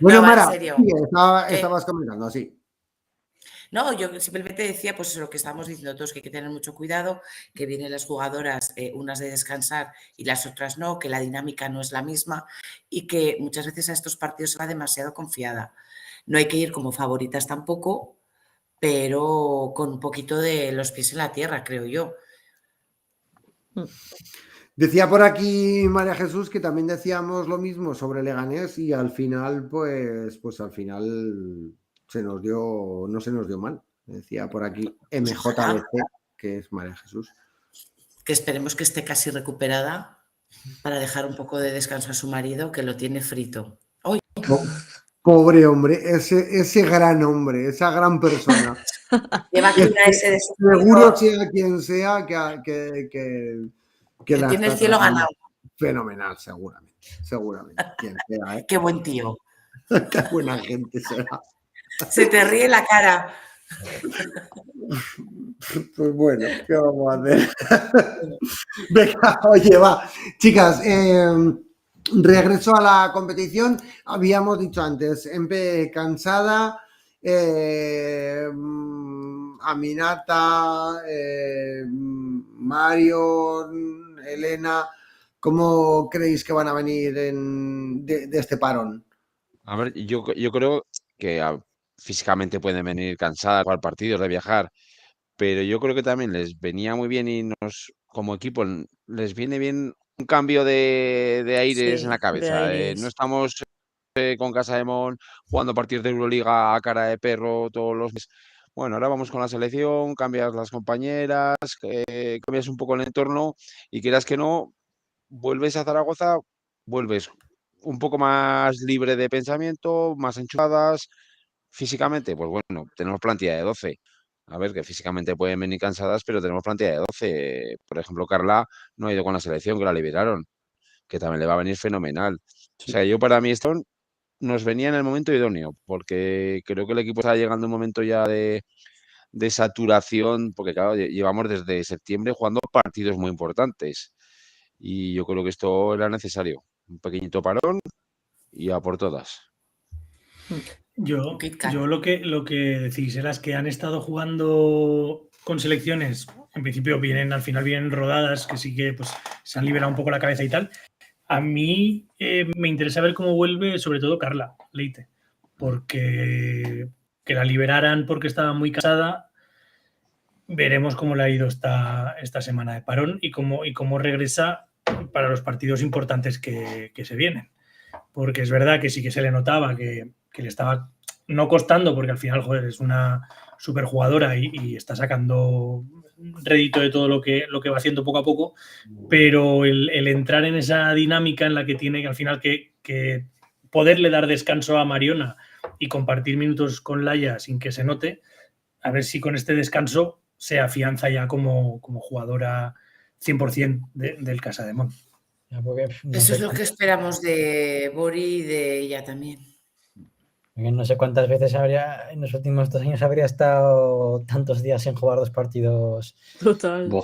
Bueno, No, va, en Mara, serio. sigue, ¿Qué? estabas comentando, así. No, yo simplemente decía, pues lo que estamos diciendo todos, que hay que tener mucho cuidado, que vienen las jugadoras, unas de descansar y las otras no, que la dinámica no es la misma y que muchas veces a estos partidos se va demasiado confiada. No hay que ir como favoritas tampoco, pero con un poquito de los pies en la tierra, creo yo. Decía por aquí María Jesús que también decíamos lo mismo sobre Leganés y al final, pues al final no se nos dio mal. Decía por aquí MJBC, que es María Jesús. Que esperemos que esté casi recuperada para dejar un poco de descanso a su marido, que lo tiene frito. ¡Ay! Pobre hombre, ese gran hombre, esa gran persona. Lleva aquí una S de su Seguro sea quien sea que la tiene el está cielo tratando ganado. fenomenal, seguramente. Quien sea, ¿eh? Qué buen tío. Qué buena gente será. Se te ríe la cara. Pues bueno, ¿qué vamos a hacer? Venga, oye, va. Chicas, regreso a la competición. Habíamos dicho antes, Empe cansada, Aminata, Mario, Elena, ¿cómo creéis que van a venir de este parón? A ver, yo creo que físicamente pueden venir cansadas al partido de viajar, pero yo creo que también les venía muy bien y como equipo les viene bien un cambio de aires Sí, en la de cabeza. aires. No estamos con Casa de Mon jugando partidos de Euroliga a cara de perro todos los meses. Bueno, ahora vamos con la selección, cambias las compañeras, cambias un poco el entorno y quieras que no, vuelves a Zaragoza, vuelves un poco más libre de pensamiento, más enchufadas. Físicamente, pues bueno, tenemos plantilla de 12. A ver, que físicamente pueden venir cansadas, pero tenemos plantilla de 12. Por ejemplo, Carla no ha ido con la selección, que la liberaron, que también le va a venir fenomenal. O sea, yo para mí esto nos venía en el momento idóneo, porque creo que el equipo está llegando a un momento ya de saturación, porque claro, llevamos desde septiembre jugando partidos muy importantes. Y yo creo que esto era necesario. Un pequeñito parón y a por todas. Yo lo que decís era que han estado jugando con selecciones, en principio al final vienen rodadas, que sí que pues se han liberado un poco la cabeza y tal. A mí me interesa ver cómo vuelve, sobre todo Carla Leite, porque que la liberaran porque estaba muy casada. Veremos cómo le ha ido esta semana de parón y cómo regresa para los partidos importantes que se vienen. Porque es verdad que sí que se le notaba que le estaba no costando, porque al final, joder, es una superjugadora y está sacando rédito de todo lo que va haciendo poco a poco, pero el entrar en esa dinámica en la que tiene que al final que poderle dar descanso a Mariona y compartir minutos con Laia sin que se note, a ver si con este descanso se afianza ya como jugadora 100% del Casa de Mon. Eso es lo que esperamos de Bori y de ella también. No sé cuántas veces en los últimos 2 años habría estado tantos días sin jugar 2 partidos. Total. No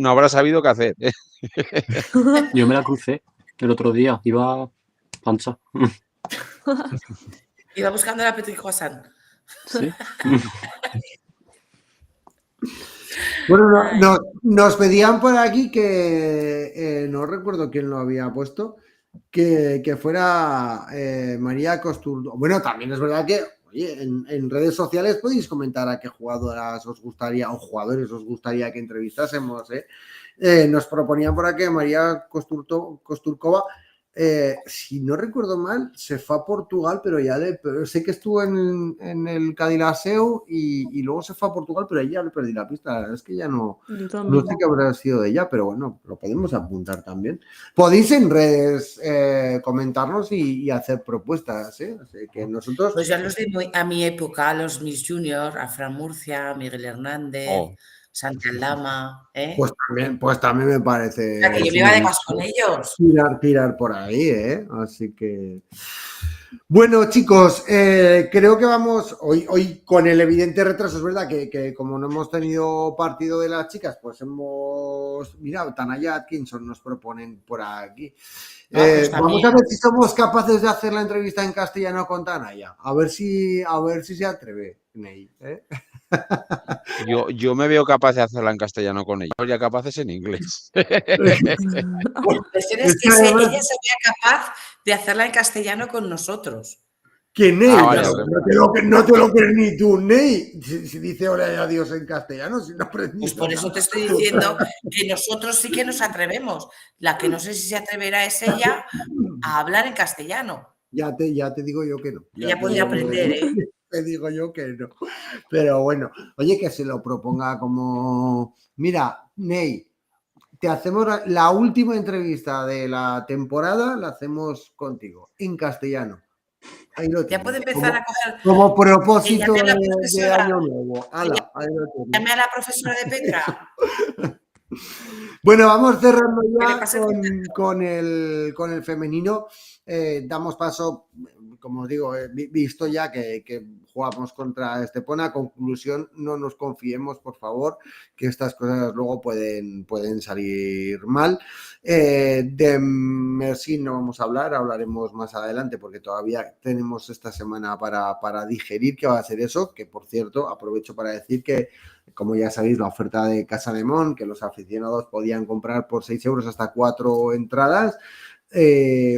habrá sabido qué hacer. Yo me la crucé el otro día, iba pancha. Iba buscando la Petit Croissant. Sí. Bueno, Ay. nos pedían por aquí que no recuerdo quién lo había puesto, que fuera María Costurdo. Bueno, también es verdad que, oye, en redes sociales podéis comentar a qué jugadoras os gustaría o jugadores os gustaría que entrevistásemos. Nos proponían por aquí María Kosturkova. Si no recuerdo mal, se fue a Portugal, pero sé que estuvo en el Cadilaseu y luego se fue a Portugal, pero ahí ya le perdí la pista. Es que ya no Yo sé también. qué habrá sido de ella, pero bueno, lo podemos apuntar también. Podéis en redes comentarnos y hacer propuestas, ¿eh? Así que nosotros... Pues ya los de a mi época, los Miss Junior, a Fran Murcia, Miguel Hernández, Oh, Santa Lama, ¿eh? Pues también me O sea, parece que yo me iba de más con ellos. tirar por ahí, ¿eh? Así que... Bueno, chicos, creo que vamos hoy con el evidente retraso. Es verdad que como no hemos tenido partido de las chicas, pues hemos... Mira, Tanaya Atkinson nos proponen por aquí. Pues Vamos también. a ver si somos capaces de hacer la entrevista en castellano con Tanaya. A ver si se atreve, Ney, ¿eh? yo me veo capaz de hacerla en castellano con ella. Sería capaces en inglés. La cuestión es que además, ella sería capaz de hacerla en castellano con nosotros. que Ney, Vale, no te lo crees ni tú, Ney. Si dice hola y adiós en castellano, si no aprendido Pues por eso nada. te estoy diciendo que nosotros sí que nos atrevemos. La que no sé si se atreverá es ella a hablar en castellano. Ya te digo yo que no. Ella podría aprender, ¿eh? Te digo yo que no. Pero bueno, oye, que se lo proponga como... Mira, Ney, te hacemos la última entrevista de la temporada, la hacemos contigo, en castellano. Ahí lo Ya tienes. puede empezar a coger. Como propósito Que llame a la de profesora. año nuevo. Hala, ahí lo tienes. Llame a la profesora de Petra. Bueno, vamos cerrando Que le ya pase con el femenino. Damos paso, como os digo, visto ya que jugamos contra Estepona. Conclusión, no nos confiemos, por favor, que estas cosas luego pueden salir mal. De Mersin no vamos a hablar, hablaremos más adelante porque todavía tenemos esta semana para digerir qué va a ser eso, que por cierto aprovecho para decir que, como ya sabéis, la oferta de Casa de Mon, que los aficionados podían comprar por 6 euros hasta 4 entradas.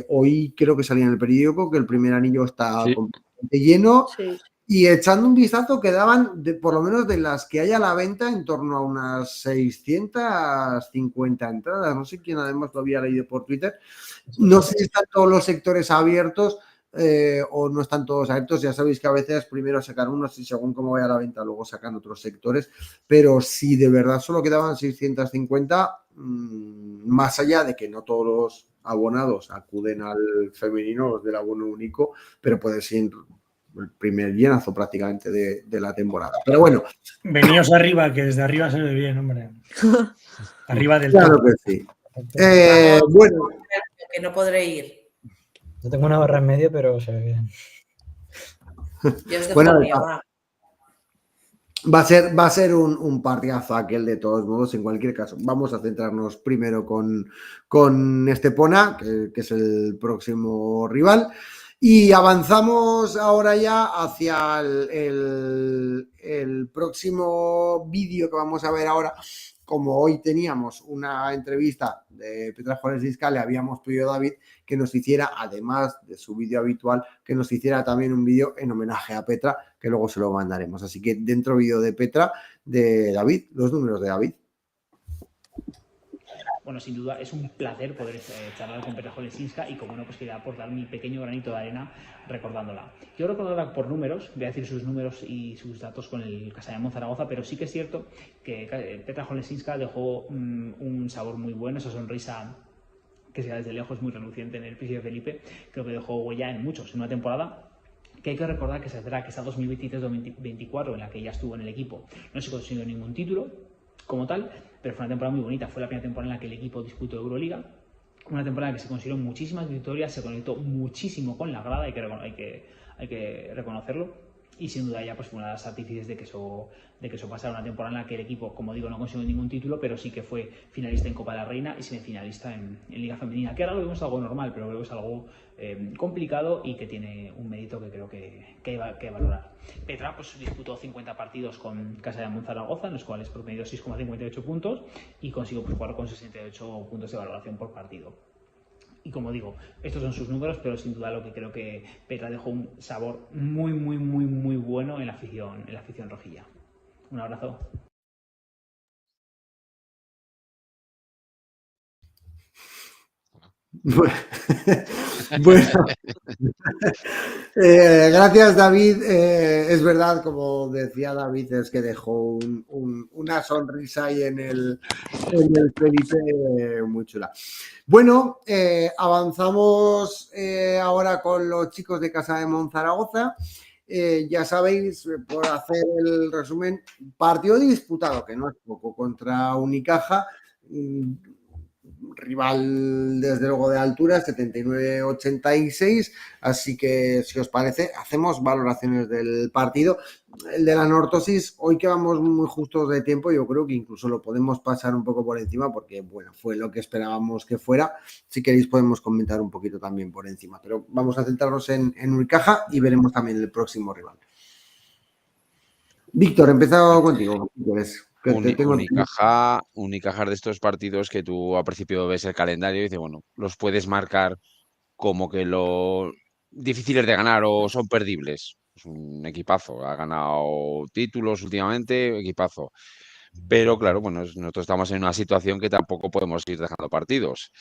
Hoy creo que salía en el periódico que el primer anillo está completamente lleno. Sí. Y echando un vistazo quedaban, por lo menos de las que hay a la venta, en torno a unas 650 entradas. No sé quién además lo había leído por Twitter. No sé si están todos los sectores abiertos o no están todos abiertos. Ya sabéis que a veces primero sacan unos y según cómo vaya a la venta luego sacan otros sectores. Pero si de verdad solo quedaban 650, más allá de que no todos los abonados acuden al femenino, los del abono único, pero puede ser el primer llenazo prácticamente de la temporada. Pero bueno. Veníos arriba, que desde arriba se ve bien, hombre. Arriba del Claro todo. que sí. Vamos, Bueno. que no podré ir. Yo tengo una barra en medio, pero se ve bien. Yo os dejo Bueno, el mío, va. Va a ser un partidazo aquel de todos modos. En cualquier caso, vamos a centrarnos primero con Estepona, que es el próximo rival. Y avanzamos ahora ya hacia el próximo vídeo que vamos a ver ahora. Como hoy teníamos una entrevista de Petra Juárez-Lisca, le habíamos pedido a David que nos hiciera, además de su vídeo habitual, que nos hiciera también un vídeo en homenaje a Petra, que luego se lo mandaremos. Así que dentro vídeo de Petra, de David, los números de David. Bueno, sin duda es un placer poder charlar con Petra Juárez-Lisca y como no, pues quería aportar mi pequeño granito de arena recordándola. Yo recordarla por números, voy a decir sus números y sus datos con el Casa de Mon Zaragoza, pero sí que es cierto que Petra Juárez-Lisca dejó un sabor muy bueno, esa sonrisa que se da desde lejos muy reluciente en el Príncipe Felipe, creo que dejó huella en muchos, en una temporada que hay que recordar que se tendrá que esa 2023-2024 en la que ella estuvo en el equipo no se consiguió ningún título como tal, pero fue una temporada muy bonita. Fue la primera temporada en la que el equipo disputó Euroliga, una temporada en la que se consiguieron muchísimas victorias, se conectó muchísimo con la grada, hay que reconocerlo, y sin duda ya pues fue una de las artífices de que eso pasara, una temporada en la que el equipo, como digo, no consiguió ningún título, pero sí que fue finalista en Copa de la Reina y semifinalista en Liga Femenina, que ahora lo vemos algo normal, pero creo que es algo complicado y que tiene un mérito que creo que hay que valorar. Petra pues disputó 50 partidos con Casa de Monzaragoza, en los cuales promedió 6,58 puntos y consiguió pues, jugar con 68 puntos de valoración por partido. Y como digo, estos son sus números, pero sin duda lo que creo que Petra dejó un sabor muy bueno en la afición rojilla. Un abrazo. Bueno, gracias David. Es verdad, como decía David, es que dejó una sonrisa ahí en el Felipe muy chula. Bueno, avanzamos ahora con los chicos de Casa de Monzaragoza. Ya sabéis, por hacer el resumen, partido disputado, que no es poco, contra Unicaja, rival desde luego de altura, 79-86, así que si os parece hacemos valoraciones del partido. El de la Nortosis, hoy que vamos muy justos de tiempo, yo creo que incluso lo podemos pasar un poco por encima porque bueno, fue lo que esperábamos que fuera. Si queréis podemos comentar un poquito también por encima, pero vamos a centrarnos en Unicaja y veremos también el próximo rival. Víctor, empezado contigo. Unicaja de estos partidos que tú al principio ves el calendario y dices, bueno, los puedes marcar como que lo difíciles de ganar o son perdibles. Es un equipazo, ha ganado títulos últimamente, equipazo. Pero claro, bueno, nosotros estamos en una situación que tampoco podemos ir dejando partidos.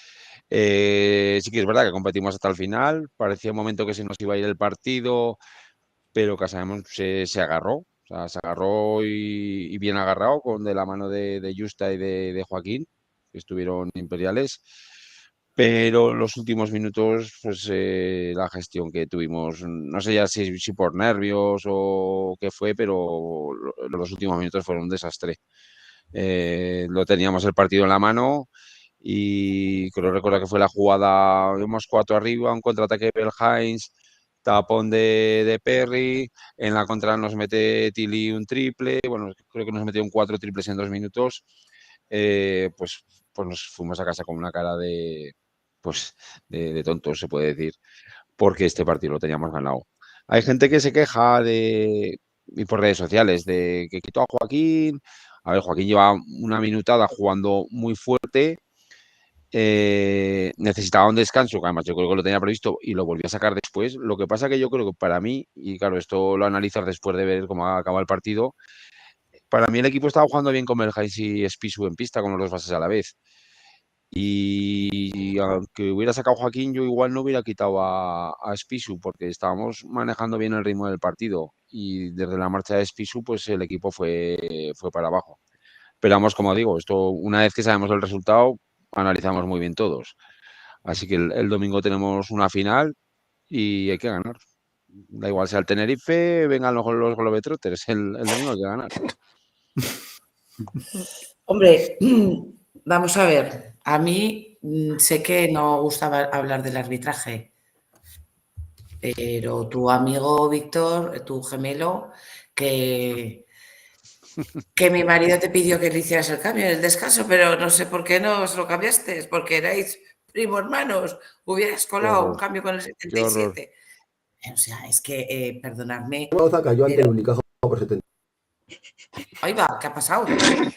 Sí que es verdad que competimos hasta el final, parecía un momento que se nos iba a ir el partido, pero Casademón se agarró. O sea, se agarró y bien agarrado de la mano de Justa y de Joaquín, que estuvieron imperiales. Pero los últimos minutos, pues la gestión que tuvimos, no sé ya si por nervios o qué fue, pero los últimos minutos fueron un desastre. Lo teníamos el partido en la mano y creo recordar que fue la jugada, íbamos 4 arriba, un contraataque de Belhains, tapón de Perry, en la contra nos mete Tilly un triple, bueno, creo que nos metió 4 triples en 2 minutos, pues nos fuimos a casa con una cara de tontos, se puede decir, porque este partido lo teníamos ganado. Hay gente que se queja y por redes sociales, de que quitó a Joaquín. A ver, Joaquín lleva una minutada jugando muy fuerte, necesitaba un descanso, que además yo creo que lo tenía previsto y lo volvió a sacar después. Lo que pasa que yo creo que para mí, y claro, esto lo analizas después de ver cómo acaba el partido, para mí el equipo estaba jugando bien con Belhains y Spisu en pista, con los dos bases a la vez. Y aunque hubiera sacado Joaquín, yo igual no hubiera quitado a Spisu, porque estábamos manejando bien el ritmo del partido y desde la marcha de Spisu pues el equipo fue para abajo. Pero vamos, como digo, esto una vez que sabemos el resultado, analizamos muy bien todos. Así que el domingo tenemos una final y hay que ganar. Da igual sea el Tenerife, vengan los Globetrotters, el domingo hay que ganar. Hombre, vamos a ver, a mí sé que no gustaba hablar del arbitraje, pero tu amigo Víctor, tu gemelo, que mi marido te pidió que le hicieras el cambio en el descanso, pero no sé por qué no os lo cambiaste, porque erais primos hermanos, hubieras colado un cambio con el 77. O sea, es que, perdonadme. Zaragoza cayó ante el Unicaja por 70. Ahí va, ¿qué ha pasado?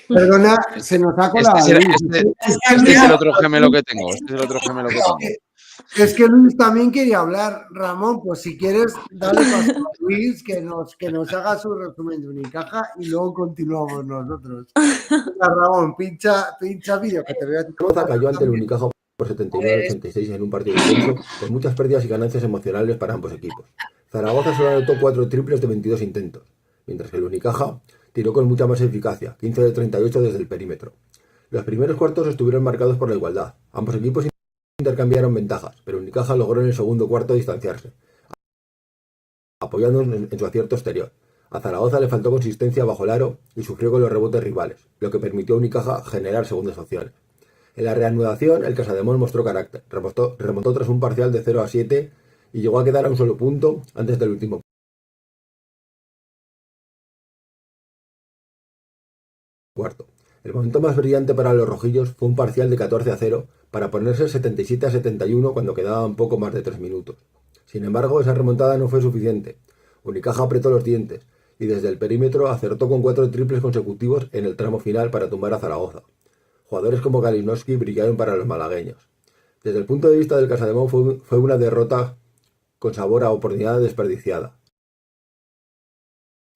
Perdona, se nos ha colado. Este es el otro gemelo que tengo. Es que Luis también quería hablar. Ramón, pues si quieres, dale paso a Luis que nos haga su resumen de Unicaja y luego continuamos nosotros. Ramón, pincha vídeo que te veo a ti. Zaragoza cayó ante el Unicaja por 79-86 en un partido intenso, con muchas pérdidas y ganancias emocionales para ambos equipos. Zaragoza solo anotó 4 triples de 22 intentos, mientras que el Unicaja tiró con mucha más eficacia, 15 de 38 desde el perímetro. Los primeros cuartos estuvieron marcados por la igualdad. Ambos equipos intercambiaron ventajas, pero Unicaja logró en el segundo cuarto distanciarse, apoyándonos en su acierto exterior. A Zaragoza le faltó consistencia bajo el aro y sufrió con los rebotes rivales, lo que permitió a Unicaja generar segundas opciones. En la reanudación, el Casademón mostró carácter, remontó tras un parcial de 0-7 y llegó a quedar a un solo punto antes del último cuarto. El momento más brillante para los rojillos fue un parcial de 14-0 para ponerse 77-71 cuando quedaban poco más de 3 minutos. Sin embargo, esa remontada no fue suficiente. Unicaja apretó los dientes y desde el perímetro acertó con 4 triples consecutivos en el tramo final para tumbar a Zaragoza. Jugadores como Kalinowski brillaron para los malagueños. Desde el punto de vista del Casademón fue una derrota con sabor a oportunidad desperdiciada.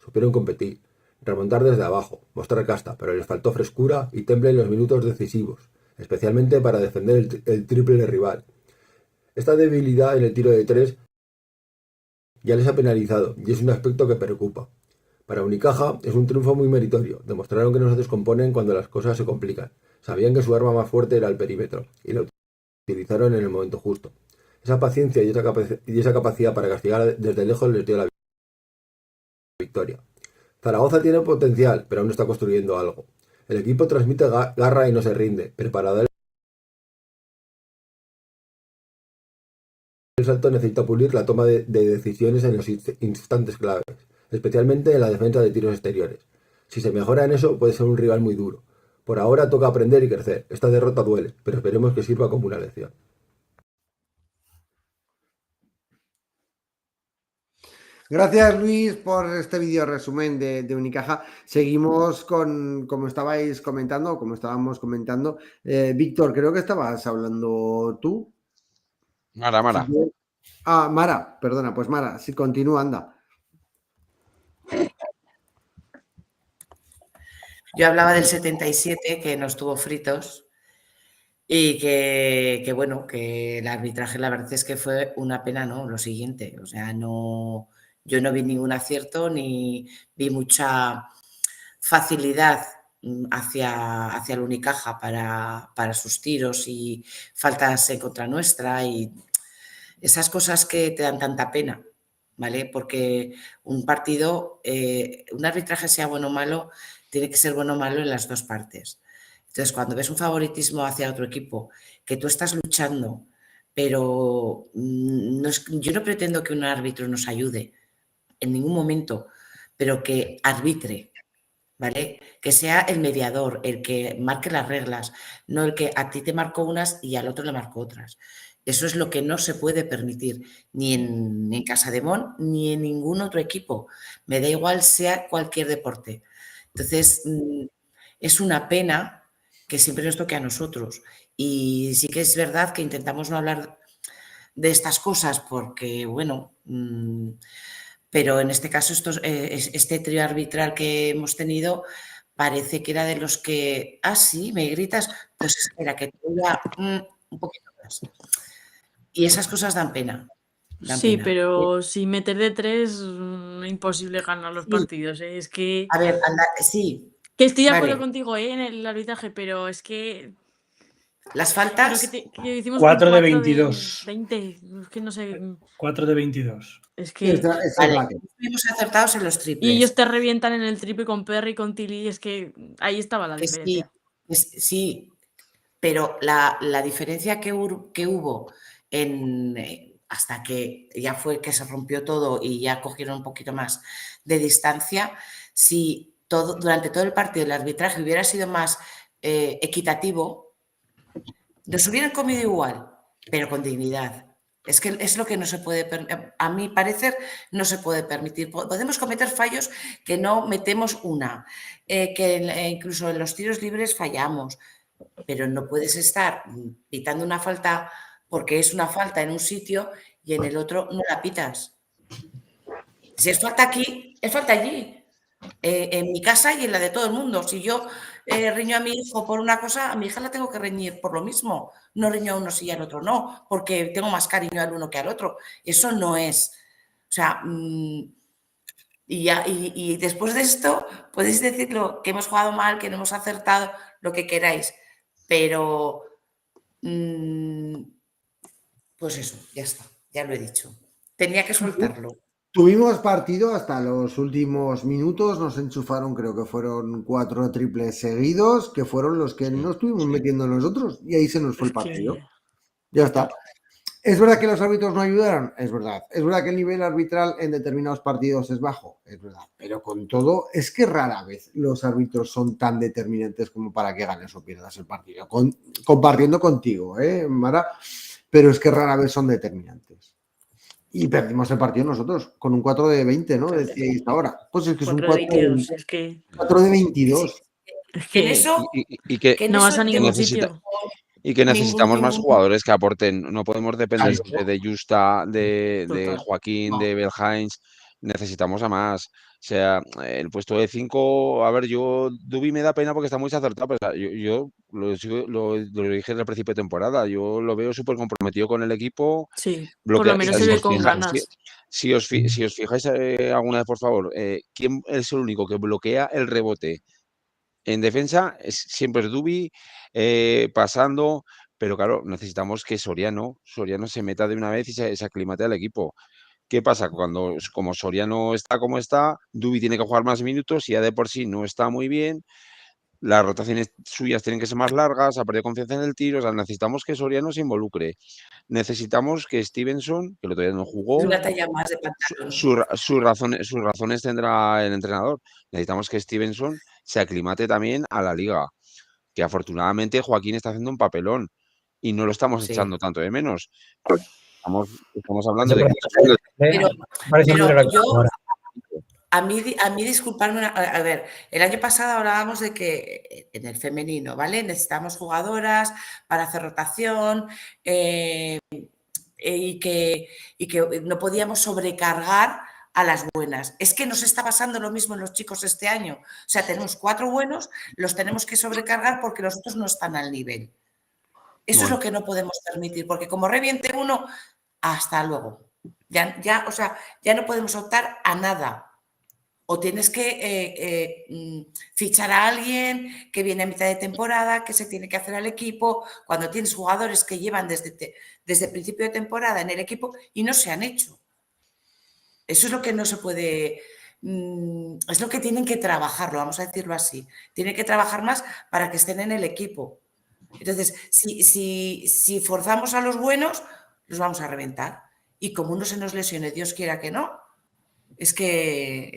Supieron competir, remontar desde abajo, mostrar casta, pero les faltó frescura y temple en los minutos decisivos, especialmente para defender el triple del rival. Esta debilidad en el tiro de 3 ya les ha penalizado y es un aspecto que preocupa. Para Unicaja es un triunfo muy meritorio, demostraron que no se descomponen cuando las cosas se complican, sabían que su arma más fuerte era el perímetro y la utilizaron en el momento justo. Esa paciencia y esa capacidad para castigar desde lejos les dio la victoria. Zaragoza tiene potencial, pero aún está construyendo algo. El equipo transmite garra y no se rinde, pero para dar el salto necesita pulir la toma de decisiones en los instantes claves, especialmente en la defensa de tiros exteriores. Si se mejora en eso, puede ser un rival muy duro. Por ahora toca aprender y crecer. Esta derrota duele, pero esperemos que sirva como una lección. Gracias, Luis, por este vídeo resumen de Unicaja. Seguimos con, como estábamos comentando. Víctor, creo que estabas hablando tú. Mara. Mara, perdona, pues Mara, si continúa, anda. Yo hablaba del 77, que nos tuvo fritos, y que bueno, que el arbitraje, la verdad es que fue una pena, ¿no? Lo siguiente, o sea, yo no vi ningún acierto ni vi mucha facilidad hacia el Unicaja para sus tiros y faltas en contra nuestra y esas cosas que te dan tanta pena, ¿vale? Porque un partido, un arbitraje sea bueno o malo, tiene que ser bueno o malo en las dos partes. Entonces, cuando ves un favoritismo hacia otro equipo, que tú estás luchando, pero yo no pretendo que un árbitro nos ayude en ningún momento, pero que arbitre, ¿vale? Que sea el mediador, el que marque las reglas, no el que a ti te marcó unas y al otro le marcó otras. Eso es lo que no se puede permitir, ni en Casademón, ni en ningún otro equipo. Me da igual sea cualquier deporte. Entonces, es una pena que siempre nos toque a nosotros. Y sí que es verdad que intentamos no hablar de estas cosas porque, bueno, pero en este caso este trío arbitral que hemos tenido parece que era de los que, sí, me gritas, pues espera, que te voy a un poquito más. Y esas cosas dan pena. Sí, pero sin meter de 3, imposible ganar los partidos. Es que... A ver, sí. Que estoy de acuerdo contigo en el arbitraje, pero es que... Las faltas... Que hicimos 4 de 22. 20, es que no sé... 4 de 22. Es que... Estuvimos acertados en los triples. Y ellos te revientan en el triple con Perry, con Tilly, es que ahí estaba la diferencia. Sí, pero la diferencia que hubo hasta que ya fue que se rompió todo y ya cogieron un poquito más de distancia, si durante todo el partido el arbitraje hubiera sido más equitativo, nos hubieran comido igual, pero con dignidad. Es que es lo que no se puede, a mi parecer, no se puede permitir. Podemos cometer fallos que no metemos una, que incluso en los tiros libres fallamos, pero no puedes estar pitando una falta porque es una falta en un sitio y en el otro no la pitas. Si es falta aquí, es falta allí. En mi casa y en la de todo el mundo. Si yo riño a mi hijo por una cosa, a mi hija la tengo que reñir por lo mismo. No riño a uno sí y al otro no, porque tengo más cariño al uno que al otro. Eso no es. O sea, y después de esto podéis decirlo, que hemos jugado mal, que no hemos acertado, lo que queráis. Pero, pues eso, ya está, ya lo he dicho. Tenía que soltarlo. Tuvimos partido hasta los últimos minutos, nos enchufaron, creo que fueron 4 triples seguidos, que fueron los que no estuvimos metiendo nosotros, y ahí se nos fue el partido. Ya está. ¿Es verdad que los árbitros no ayudaron? Es verdad. Es verdad que el nivel arbitral en determinados partidos es bajo. Es verdad. Pero con todo, es que rara vez los árbitros son tan determinantes como para que ganes o pierdas el partido. Compartiendo contigo, Mara, pero es que rara vez son determinantes. Y perdimos el partido nosotros con un 4 de 20, ¿no? Decíais ahora. Pues es que es un 4 de 22, es que 4 de 22. es En que eso, Y que no vas a yo ningún necesita, sitio. y que necesitamos ningún, más jugadores que aporten. No podemos depender Claro. siempre de Justa, de Total. Joaquín, No. de Belhains. Necesitamos a más. O sea, el puesto de 5, a ver, Dubi me da pena porque está muy acertado, pero yo lo dije en el principio de temporada, yo lo veo súper comprometido con el equipo. Sí, por lo menos se Si ve os con fija- ganas. si os fijáis alguna vez, por favor, ¿quién es el único que bloquea el rebote? En defensa siempre es Dubi, pasando, pero claro, necesitamos que Soriano se meta de una vez y se aclimate al equipo. ¿Qué pasa? Como Soriano está como está, Dubi tiene que jugar más minutos y ya de por sí no está muy bien. Las rotaciones suyas tienen que ser más largas, ha perdido confianza en el tiro. O sea, necesitamos que Soriano se involucre. Necesitamos que Stevenson, que el otro día no jugó, una talla más de pantalón. sus razones tendrá el entrenador. Necesitamos que Stevenson se aclimate también a la liga. Que afortunadamente Joaquín está haciendo un papelón y no lo estamos Sí. echando tanto de menos. Estamos hablando Eso de parece- Pero, parece muy pero relativo yo, ahora. a mí disculparme, a ver, el año pasado hablábamos de que en el femenino, ¿vale? Necesitamos jugadoras para hacer rotación y que no podíamos sobrecargar a las buenas. Es que nos está pasando lo mismo en los chicos este año. O sea, tenemos 4 buenos, los tenemos que sobrecargar porque los otros no están al nivel. Eso es lo que no podemos permitir, porque como reviente uno, hasta luego. O sea, ya no podemos optar a nada. O tienes que fichar a alguien que viene a mitad de temporada, que se tiene que hacer al equipo, cuando tienes jugadores que llevan desde el principio de temporada en el equipo y no se han hecho. Eso es lo que no se puede, es lo que tienen que trabajarlo, vamos a decirlo así. Tienen que trabajar más para que estén en el equipo. Entonces, si forzamos a los buenos, los vamos a reventar. Y como uno se nos lesione, Dios quiera que no, es que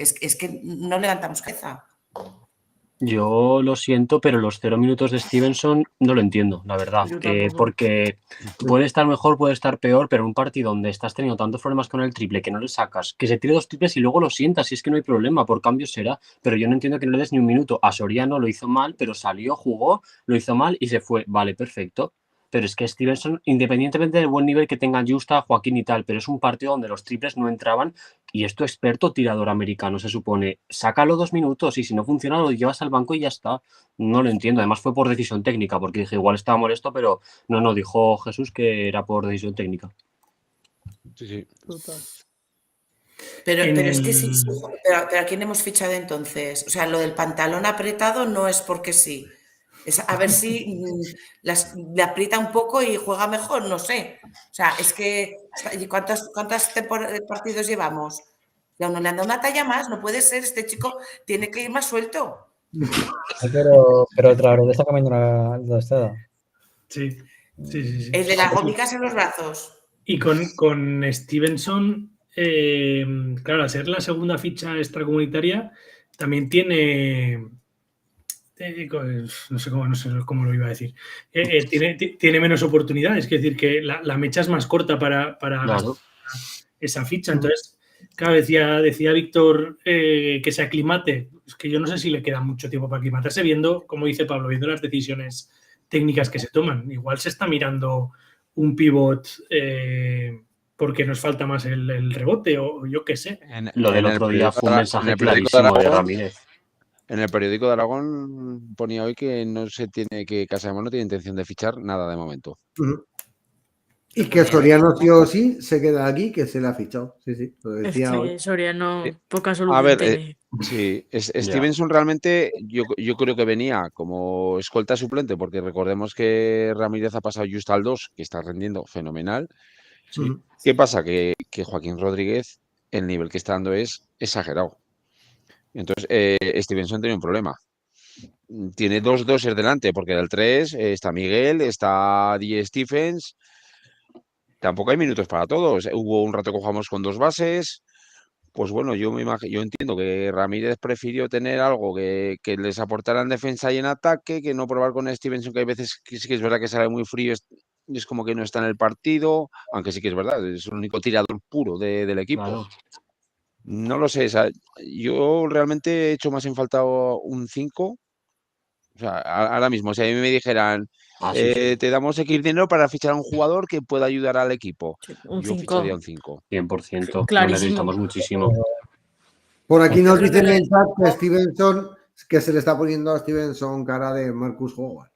no levantamos cabeza. Yo lo siento, pero los 0 minutos de Stevenson no lo entiendo, la verdad. Yo tampoco. Porque puede estar mejor, puede estar peor, pero en un partido donde estás teniendo tantos problemas con el triple que no le sacas, que se tire 2 triples y luego lo sientas, y es que no hay problema, por cambio será. Pero yo no entiendo que no le des ni un minuto. A Soriano lo hizo mal, pero salió, jugó, lo hizo mal y se fue. Vale, perfecto. Pero es que Stevenson, independientemente del buen nivel que tengan Justa, Joaquín y tal, pero es un partido donde los triples no entraban y es tu experto tirador americano, se supone. Sácalo 2 minutos y si no funciona lo llevas al banco y ya está. No lo entiendo. Además fue por decisión técnica, porque dije, igual estaba molesto, pero no, dijo Jesús que era por decisión técnica. Sí. Total. Pero es que sí, pero ¿a quién hemos fichado entonces? O sea, lo del pantalón apretado no es porque sí. Es a ver si le aprieta un poco y juega mejor, no sé. O sea, es que ¿cuántos partidos llevamos? Y a uno le han dado una talla más, no puede ser, este chico tiene que ir más suelto. Pero otra vez está comiendo la tostada. Sí. El de las gomitas en los brazos. Y con Stevenson, claro, al ser la segunda ficha extracomunitaria, también tiene... no sé cómo lo iba a decir. Tiene menos oportunidades, es decir, que la mecha es más corta para Claro. esa ficha. Entonces, claro, decía Víctor que se aclimate. Es que yo no sé si le queda mucho tiempo para aclimatarse, viendo, como dice Pablo, viendo las decisiones técnicas que se toman. Igual se está mirando un pivot porque nos falta más el rebote o yo qué sé. Lo del otro día fue un mensaje clarísimo de Ramírez. En el periódico de Aragón ponía hoy que Casademonte no tiene intención de fichar nada de momento. Y que Soriano sí o sí se queda aquí, que se le ha fichado. Sí, lo decía hoy. Soriano poca solución A ver, tiene. sí, Stevenson realmente yo creo que venía como escolta suplente, porque recordemos que Ramírez ha pasado justo al 2, que está rendiendo fenomenal. Sí. ¿Qué pasa? Que Joaquín Rodríguez, el nivel que está dando es exagerado. Entonces, Stevenson tiene un problema. Tiene 2 doses delante, porque del 3 está Miguel, está D. Stephens. tampoco hay minutos para todos. Hubo un rato que jugamos con 2 bases. Pues bueno, yo entiendo que Ramírez prefirió tener algo que les aportara en defensa y en ataque, que no probar con Stevenson, que hay veces que sí que es verdad que sale muy frío y es como que no está en el partido, aunque sí que es verdad, es el único tirador puro del equipo. Claro. No lo sé, yo realmente he hecho más en falta un 5. O sea, ahora mismo, si a mí me dijeran, Sí. te damos X dinero para fichar a un jugador que pueda ayudar al equipo, Un yo 5. ficharía un 5. 100%. Lo Clarísimo. necesitamos muchísimo. Por aquí nos creo dicen que en el chat que Stevenson, que se le está poniendo a Stevenson cara de Marcus Howard.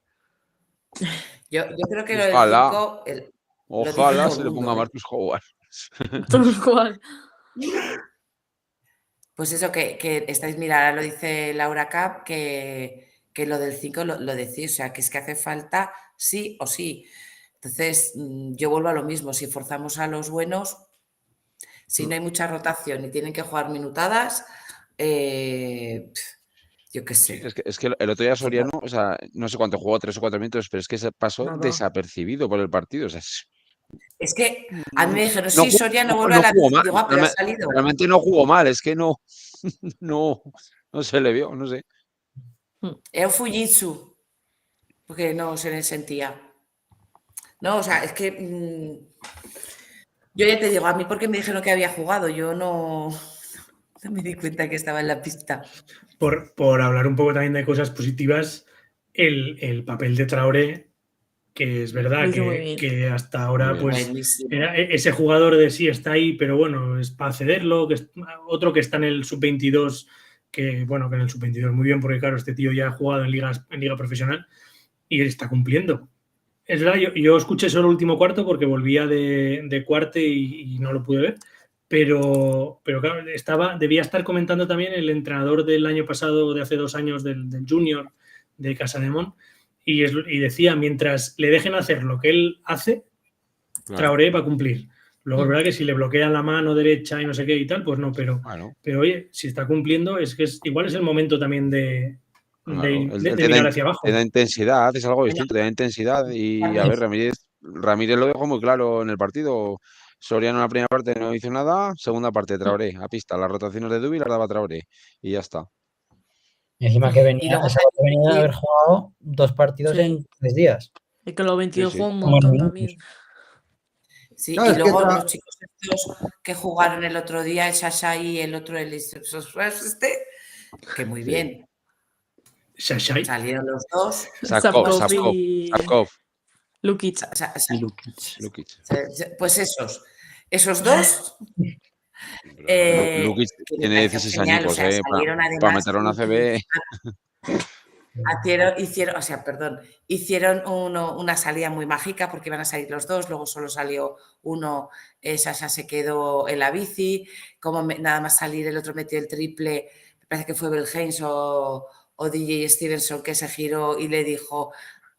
Yo creo que lo del Ojalá. 5 lo dice Ojalá todo se el le mundo, ponga a ¿eh? Marcus Howard. Tal cual. Pues eso que estáis, mira, ahora lo dice Laura Cap, que lo del 5 lo decís, o sea, que es que hace falta sí o sí. Entonces, yo vuelvo a lo mismo, si forzamos a los buenos, si no hay mucha rotación y tienen que jugar minutadas, yo qué Sí, sé. es que el otro día Soriano, o sea, no sé cuánto jugó, 3 o 4 minutos, pero es que se pasó Nada. desapercibido por el partido. O sea, Es que a mí me dijeron, no sí, Soriano vuelve a no la jugó bici. mal. Digo, pero ha salido. Realmente no jugó mal, es que no, no se le vio, no sé. Era un Fujitsu, porque no se le sentía. No, o sea, es que yo ya te digo, a mí porque me dijeron que había jugado, yo no me di cuenta que estaba en la pista. Por hablar un poco también de cosas positivas, el papel de Traoré, que es verdad Lo hizo muy bien. que hasta ahora Muy bien. pues Buenísimo. era ese jugador de sí está ahí, pero bueno, es para cederlo, que otro que está en el sub-22, que bueno, que en el sub-22 muy bien, porque claro, este tío ya ha jugado en liga profesional y él está cumpliendo. Es verdad, yo escuché solo el último cuarto porque volvía de cuarte y no lo pude ver, pero claro, debía estar comentando también el entrenador del año pasado, de hace 2 años, del Junior de Casademont, y decía, mientras le dejen hacer lo que él hace, Claro. Traoré va a cumplir. Luego es verdad que si le bloquean la mano derecha y no sé qué y tal, pues no, pero oye, si está cumpliendo, es que igual es el momento también de mirar hacia abajo. Te da intensidad, es algo distinto, te da intensidad. Y a ver, Ramírez lo dejó muy claro en el partido. Soriano en la primera parte no hizo nada, segunda parte Traoré, a pista. Las rotaciones de Dubi las daba Traoré y ya está. Y encima que venía de haber jugado 2 partidos en 3 días. Y que los 22 Sí, sí. jugó un montón también. Sí, Claro, y es que luego los chicos estos que jugaron el otro día, el Sasha y el otro, que muy bien. Shashai. Salieron los dos. Sapkov. Lukic. Pues esos dos. Lukic tiene 16 años, o sea, salieron para además meter una CB. Hicieron una salida muy mágica porque iban a salir los dos, luego solo salió uno, Sasha se quedó en la bici, como nada más salir el otro metió el triple, me parece que fue Belhains o DJ Stevenson que se giró y le dijo,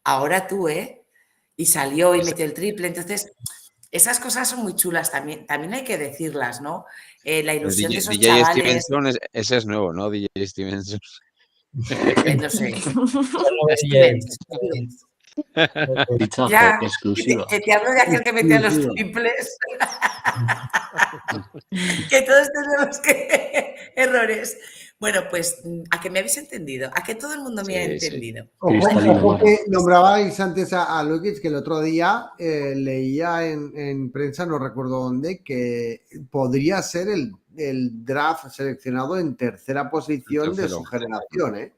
ahora tú, y salió y metió el triple, entonces esas cosas son muy chulas también hay que decirlas, ¿no? La ilusión de esos DJ chavales. Stevenson, ese es nuevo, ¿no? DJ Stevenson. No sé. Fichaje exclusivo. Que te hablo de aquel que metía los triples. Que todos tenemos errores. Bueno, pues a que me habéis entendido, a que todo el mundo me ha entendido. Ojo que nombrabais antes a Lukic, que el otro día leía en prensa, no recuerdo dónde, que podría ser el draft seleccionado en tercera posición de su generación, ¿eh?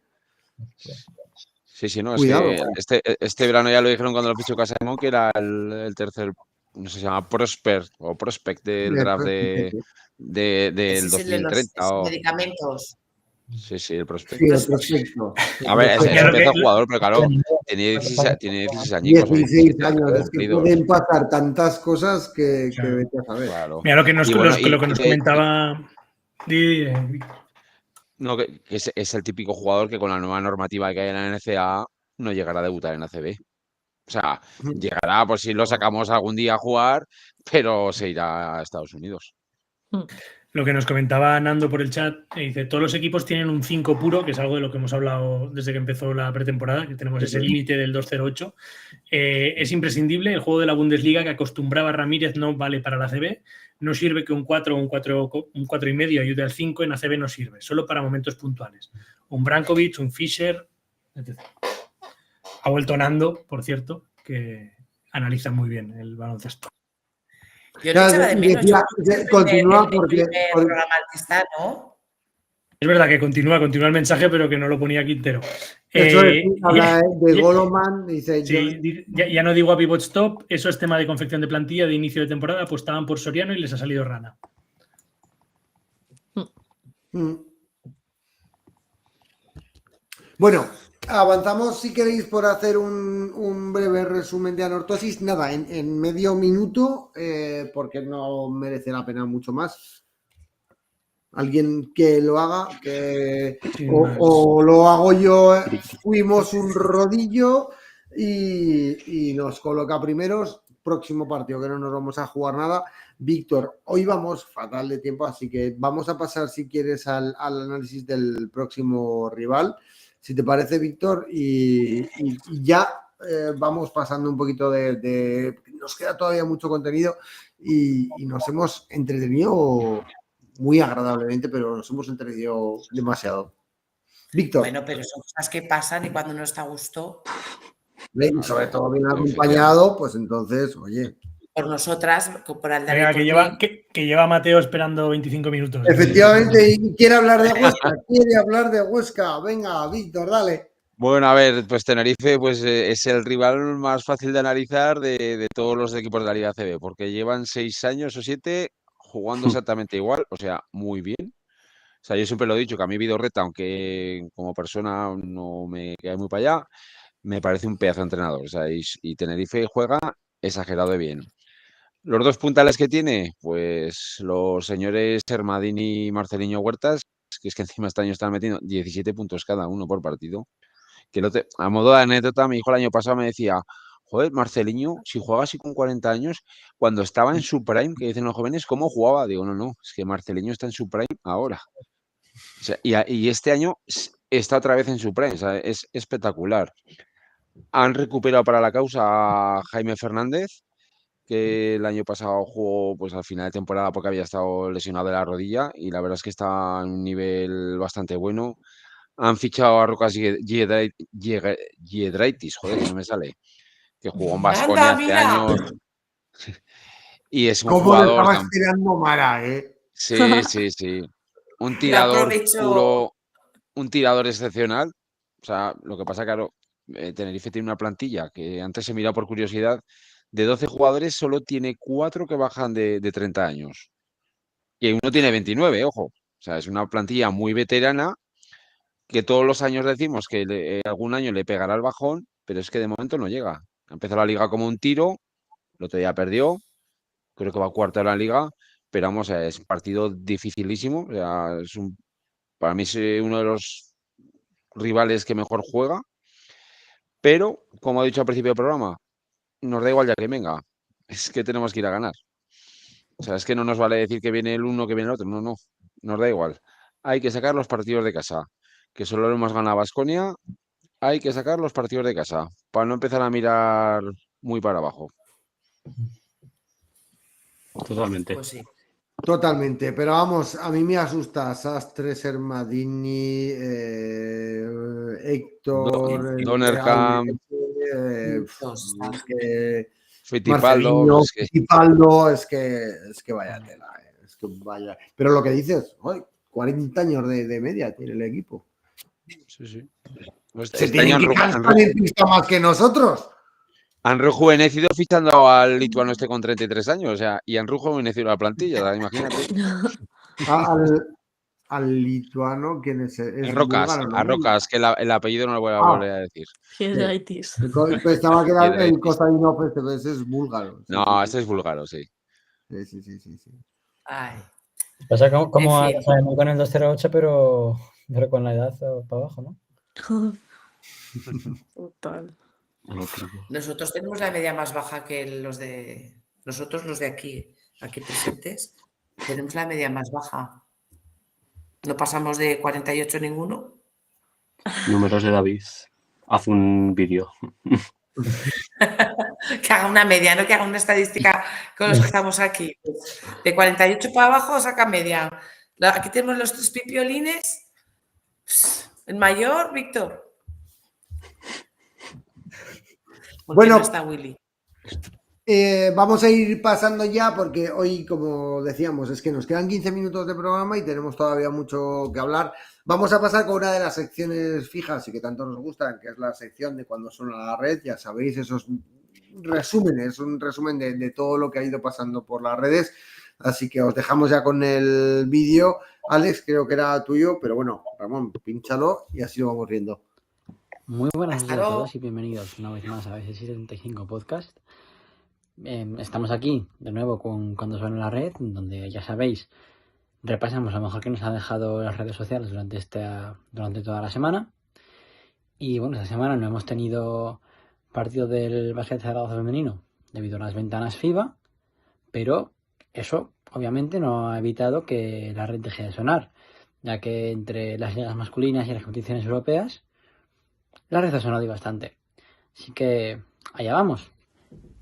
Sí, no, Cuidado, es que este verano ya lo dijeron cuando lo fichó Casademont, que era el tercer, no sé, se llama Prospect del draft del 2030. Los medicamentos. Sí, el prospecto. Sí, el prospecto. A ver, es el jugador, pero claro, tiene 16 años. 16 años, es que pueden pasar tantas cosas que vete a saber. Claro. Mira lo que nos comentaba. No, que es el típico jugador que con la nueva normativa que hay en la NCAA no llegará a debutar en ACB. O sea, llegará por si lo sacamos algún día a jugar, pero se irá a Estados Unidos. Lo que nos comentaba Nando por el chat, dice, todos los equipos tienen un 5 puro, que es algo de lo que hemos hablado desde que empezó la pretemporada, que tenemos ese límite del 2.08. Es imprescindible, el juego de la Bundesliga que acostumbraba a Ramírez no vale para la ACB, no sirve que un 4 o un 4,5 ayude al 5, en ACB no sirve, solo para momentos puntuales. Un Brankovic, un Fischer, etc. Ha vuelto Nando, por cierto, que analiza muy bien el baloncesto. Yo le echaba de menos. Continúa porque programa al que está, ¿no? Es verdad que continúa el mensaje, pero que no lo ponía Quintero. Eso es, habla de Goloman, dice... Sí, ya no digo a pivot stop, eso es tema de confección de plantilla de inicio de temporada, apostaban por Soriano y les ha salido rana. Bueno, avanzamos si queréis por hacer un breve resumen de Anortosis. Nada, en medio minuto, porque no merece la pena mucho más. Alguien que lo haga, o lo hago yo. Fuimos un rodillo y nos coloca primeros. Próximo partido que no nos vamos a jugar nada. Víctor, hoy vamos fatal de tiempo, así que vamos a pasar, si quieres, al análisis del próximo rival. Si te parece, Víctor, y ya vamos pasando un poquito nos queda todavía mucho contenido y nos hemos entretenido muy agradablemente, pero nos hemos entretenido demasiado. Víctor. Bueno, pero son cosas que pasan y cuando uno está a gusto... Y sobre todo bien acompañado, pues entonces, oye... Por nosotras, por el Venga, que lleva Mateo esperando 25 minutos. Efectivamente, y quiere hablar de Huesca. Venga, Víctor, dale. Bueno, a ver, pues Tenerife pues, es el rival más fácil de analizar de todos los equipos de la Liga ACB, porque llevan 6 años o 7 jugando exactamente igual, o sea, muy bien. O sea, yo siempre lo he dicho, que a mí Vidorreta, aunque como persona no me queda muy para allá, me parece un pedazo de entrenador. O sea, y Tenerife juega exagerado de bien. Los dos puntales que tiene, pues los señores Hermadini y Marceliño Huertas, que es que encima este año están metiendo 17 puntos cada uno por partido. Que a modo de anécdota, mi hijo el año pasado me decía, joder, Marceliño, si jugaba así con 40 años, cuando estaba en su prime, que dicen los jóvenes, ¿cómo jugaba? Digo, no, es que Marceliño está en su prime ahora. O sea, y este año está otra vez en su prime, o sea, es espectacular. Han recuperado para la causa a Jaime Fernández, que el año pasado jugó pues al final de temporada porque había estado lesionado de la rodilla y la verdad es que está en un nivel bastante bueno. Han fichado a Rocas Giedraitis, joder, que no me sale, que jugó en Baskonia hace años. Y es un jugador... ¿Cómo le estabas también... tirando Mara, Sí. Un tirador puro, un tirador excepcional. O sea, lo que pasa, claro, Tenerife tiene una plantilla que antes se miraba por curiosidad. De 12 jugadores, solo tiene 4 que bajan de 30 años. Y uno tiene 29, ojo. O sea, es una plantilla muy veterana que todos los años decimos que algún año le pegará el bajón, pero es que de momento no llega. Empezó la liga como un tiro, el otro día perdió, creo que va cuarto en la liga, pero vamos, es un partido dificilísimo. O sea, para mí es uno de los rivales que mejor juega, pero, como he dicho al principio del programa, nos da igual ya que venga, es que tenemos que ir a ganar. O sea, es que no nos vale decir que viene el uno, que viene el otro, no, nos da igual. Hay que sacar los partidos de casa, que solo lo hemos ganado a Baskonia, hay que sacar los partidos de casa, para no empezar a mirar muy para abajo. Totalmente. Pues sí. Totalmente, pero vamos, a mí me asusta Sastres, Hermadini, Héctor, Donerkamp, Fittipaldo, Fittipaldo, es que vaya tela, es que vaya. Pero lo que dices, hoy 40 años de media tiene el equipo. Sí. Pues se tienen que cascar en pista más que nosotros. Han rejuvenecido fichando al lituano este con 33 años, o sea, y han rejuvenecido la plantilla, ¿sabes? Imagínate. Al lituano, ¿quién es? Es Rocas, búlgaro, ¿no? a Rocas, que el apellido no lo voy a volver a decir. Giedraitis. Pensaba que era el Kostadinov, pero ese es búlgaro. No, este es búlgaro, sí. Sí. Ay. Pasa como sabemos con el 208, pero con la edad para abajo, ¿no? Total. Nosotros tenemos la media más baja que nosotros los de aquí presentes. Tenemos la media más baja. No pasamos de 48 ninguno. Números de David. Haz un vídeo. Que haga una media, no que haga una estadística con los que estamos aquí. De 48 para abajo saca media. Aquí tenemos los 3 pipiolines. El mayor, Víctor. Bueno, no está Willy. Vamos a ir pasando ya porque hoy, como decíamos, es que nos quedan 15 minutos de programa y tenemos todavía mucho que hablar. Vamos a pasar con una de las secciones fijas y que tanto nos gustan, que es la sección de cuando suena la red. Ya sabéis, esos resúmenes, un resumen de todo lo que ha ido pasando por las redes. Así que os dejamos ya con el vídeo. Alex, creo que era tuyo, pero bueno, Ramón, pínchalo y así lo vamos viendo. Muy buenas noches a todos y bienvenidos una vez más a BC75 Podcast. Estamos aquí de nuevo con Cuando Suena la Red, donde ya sabéis, repasamos lo mejor que nos han dejado las redes sociales durante toda la semana. Y bueno, esta semana no hemos tenido partido del Básquet Zaragoza femenino debido a las ventanas FIBA, pero eso obviamente no ha evitado que la red deje de sonar, ya que entre las ligas masculinas y las competiciones europeas la red ha sonado bastante. Así que allá vamos.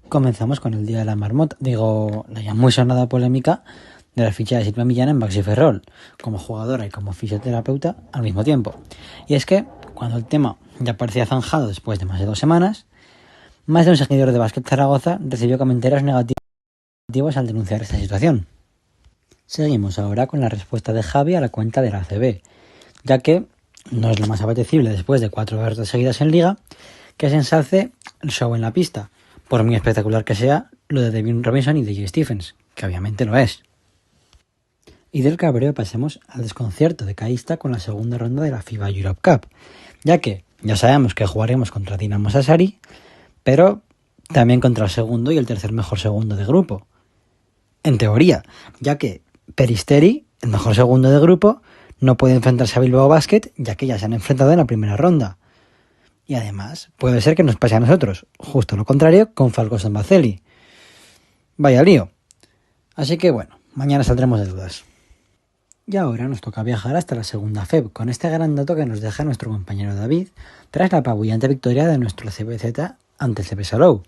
Comenzamos con el día de la marmota, la ya muy sonada polémica de la ficha de Silvia Millán en Baxi Ferrol, como jugadora y como fisioterapeuta al mismo tiempo. Y es que, cuando el tema ya parecía zanjado después de más de 2 semanas, más de un seguidor de Básquet Zaragoza recibió comentarios negativos al denunciar esta situación. Seguimos ahora con la respuesta de Javi a la cuenta de la ACB, ya que no es lo más apetecible después de 4 derrotas seguidas en Liga que se ensalce el show en la pista, por muy espectacular que sea lo de Devin Robinson y DJ Stephens, que obviamente lo es. Y del cabreo pasemos al desconcierto de Caísta con la segunda ronda de la FIBA Europe Cup, ya que ya sabemos que jugaremos contra Dinamo Sassari, pero también contra el segundo y el tercer mejor segundo de grupo. En teoría, ya que Peristeri, el mejor segundo de grupo, no puede enfrentarse a Bilbao Basket, ya que ya se han enfrentado en la primera ronda. Y además, puede ser que nos pase a nosotros, justo lo contrario con Falcos en Baceli. Vaya lío. Así que bueno, mañana saldremos de dudas. Y ahora nos toca viajar hasta la segunda FEB, con este gran dato que nos deja nuestro compañero David, tras la apabullante victoria de nuestro CBZ ante el CB Salou.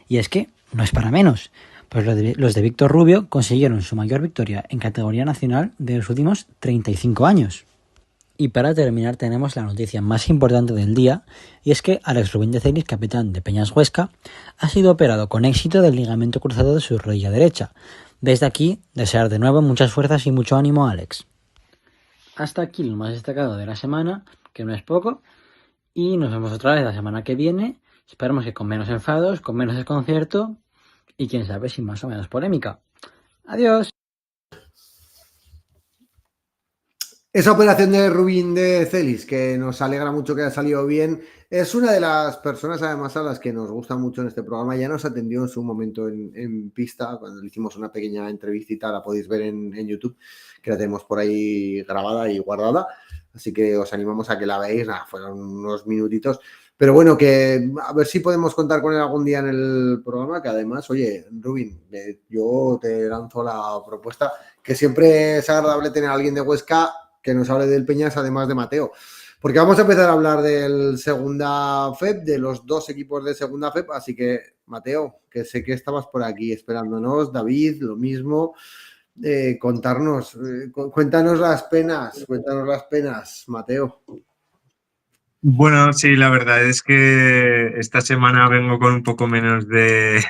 Y es que no es para menos, pues los de Víctor Rubio consiguieron su mayor victoria en categoría nacional de los últimos 35 años. Y para terminar tenemos la noticia más importante del día, y es que Alex Rubín de Celis, capitán de Peñas Huesca, ha sido operado con éxito del ligamento cruzado de su rodilla derecha. Desde aquí, desear de nuevo muchas fuerzas y mucho ánimo a Alex. Hasta aquí lo más destacado de la semana, que no es poco, y nos vemos otra vez la semana que viene. Esperemos que con menos enfados, con menos desconcierto, y quién sabe si más o menos polémica. ¡Adiós! Esa operación de Rubín de Celis, que nos alegra mucho que haya salido bien, es una de las personas además a las que nos gusta mucho en este programa. Ya nos atendió en su momento en pista, cuando le hicimos una pequeña entrevistita, la podéis ver en YouTube, que la tenemos por ahí grabada y guardada. Así que os animamos a que la veáis. Fueron unos minutitos. Pero bueno, que a ver si podemos contar con él algún día en el programa, que además, oye, Rubín, yo te lanzo la propuesta, que siempre es agradable tener a alguien de Huesca que nos hable del Peñas, además de Mateo. Porque vamos a empezar a hablar del segunda FEB, de los 2 equipos de segunda FEB. Así que, Mateo, que sé que estabas por aquí esperándonos. David, lo mismo. Cuéntanos las penas, Mateo. Bueno, sí, la verdad es que esta semana vengo con un poco menos de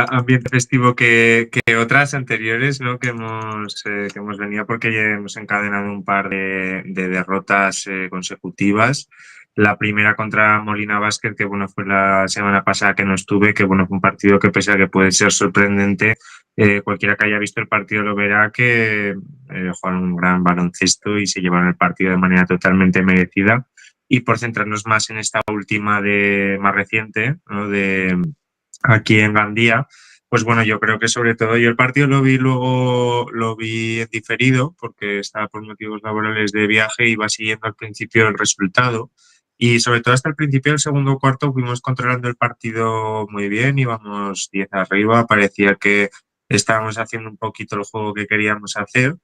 ambiente festivo que otras anteriores, ¿no? que hemos venido, porque ya hemos encadenado un par de derrotas consecutivas. La primera contra Molina Basket, que bueno, fue la semana pasada que no estuve, que bueno, fue un partido que, pese a que puede ser sorprendente, cualquiera que haya visto el partido lo verá que jugaron un gran baloncesto y se llevaron el partido de manera totalmente merecida. Y por centrarnos más en esta última más reciente, ¿no? de aquí en Gandía, pues bueno, yo creo que sobre todo yo el partido lo vi en diferido, porque estaba por motivos laborales de viaje y iba siguiendo al principio el resultado. Y sobre todo hasta el principio del segundo cuarto fuimos controlando el partido muy bien, íbamos 10 arriba, parecía que estábamos haciendo un poquito el juego que queríamos hacer.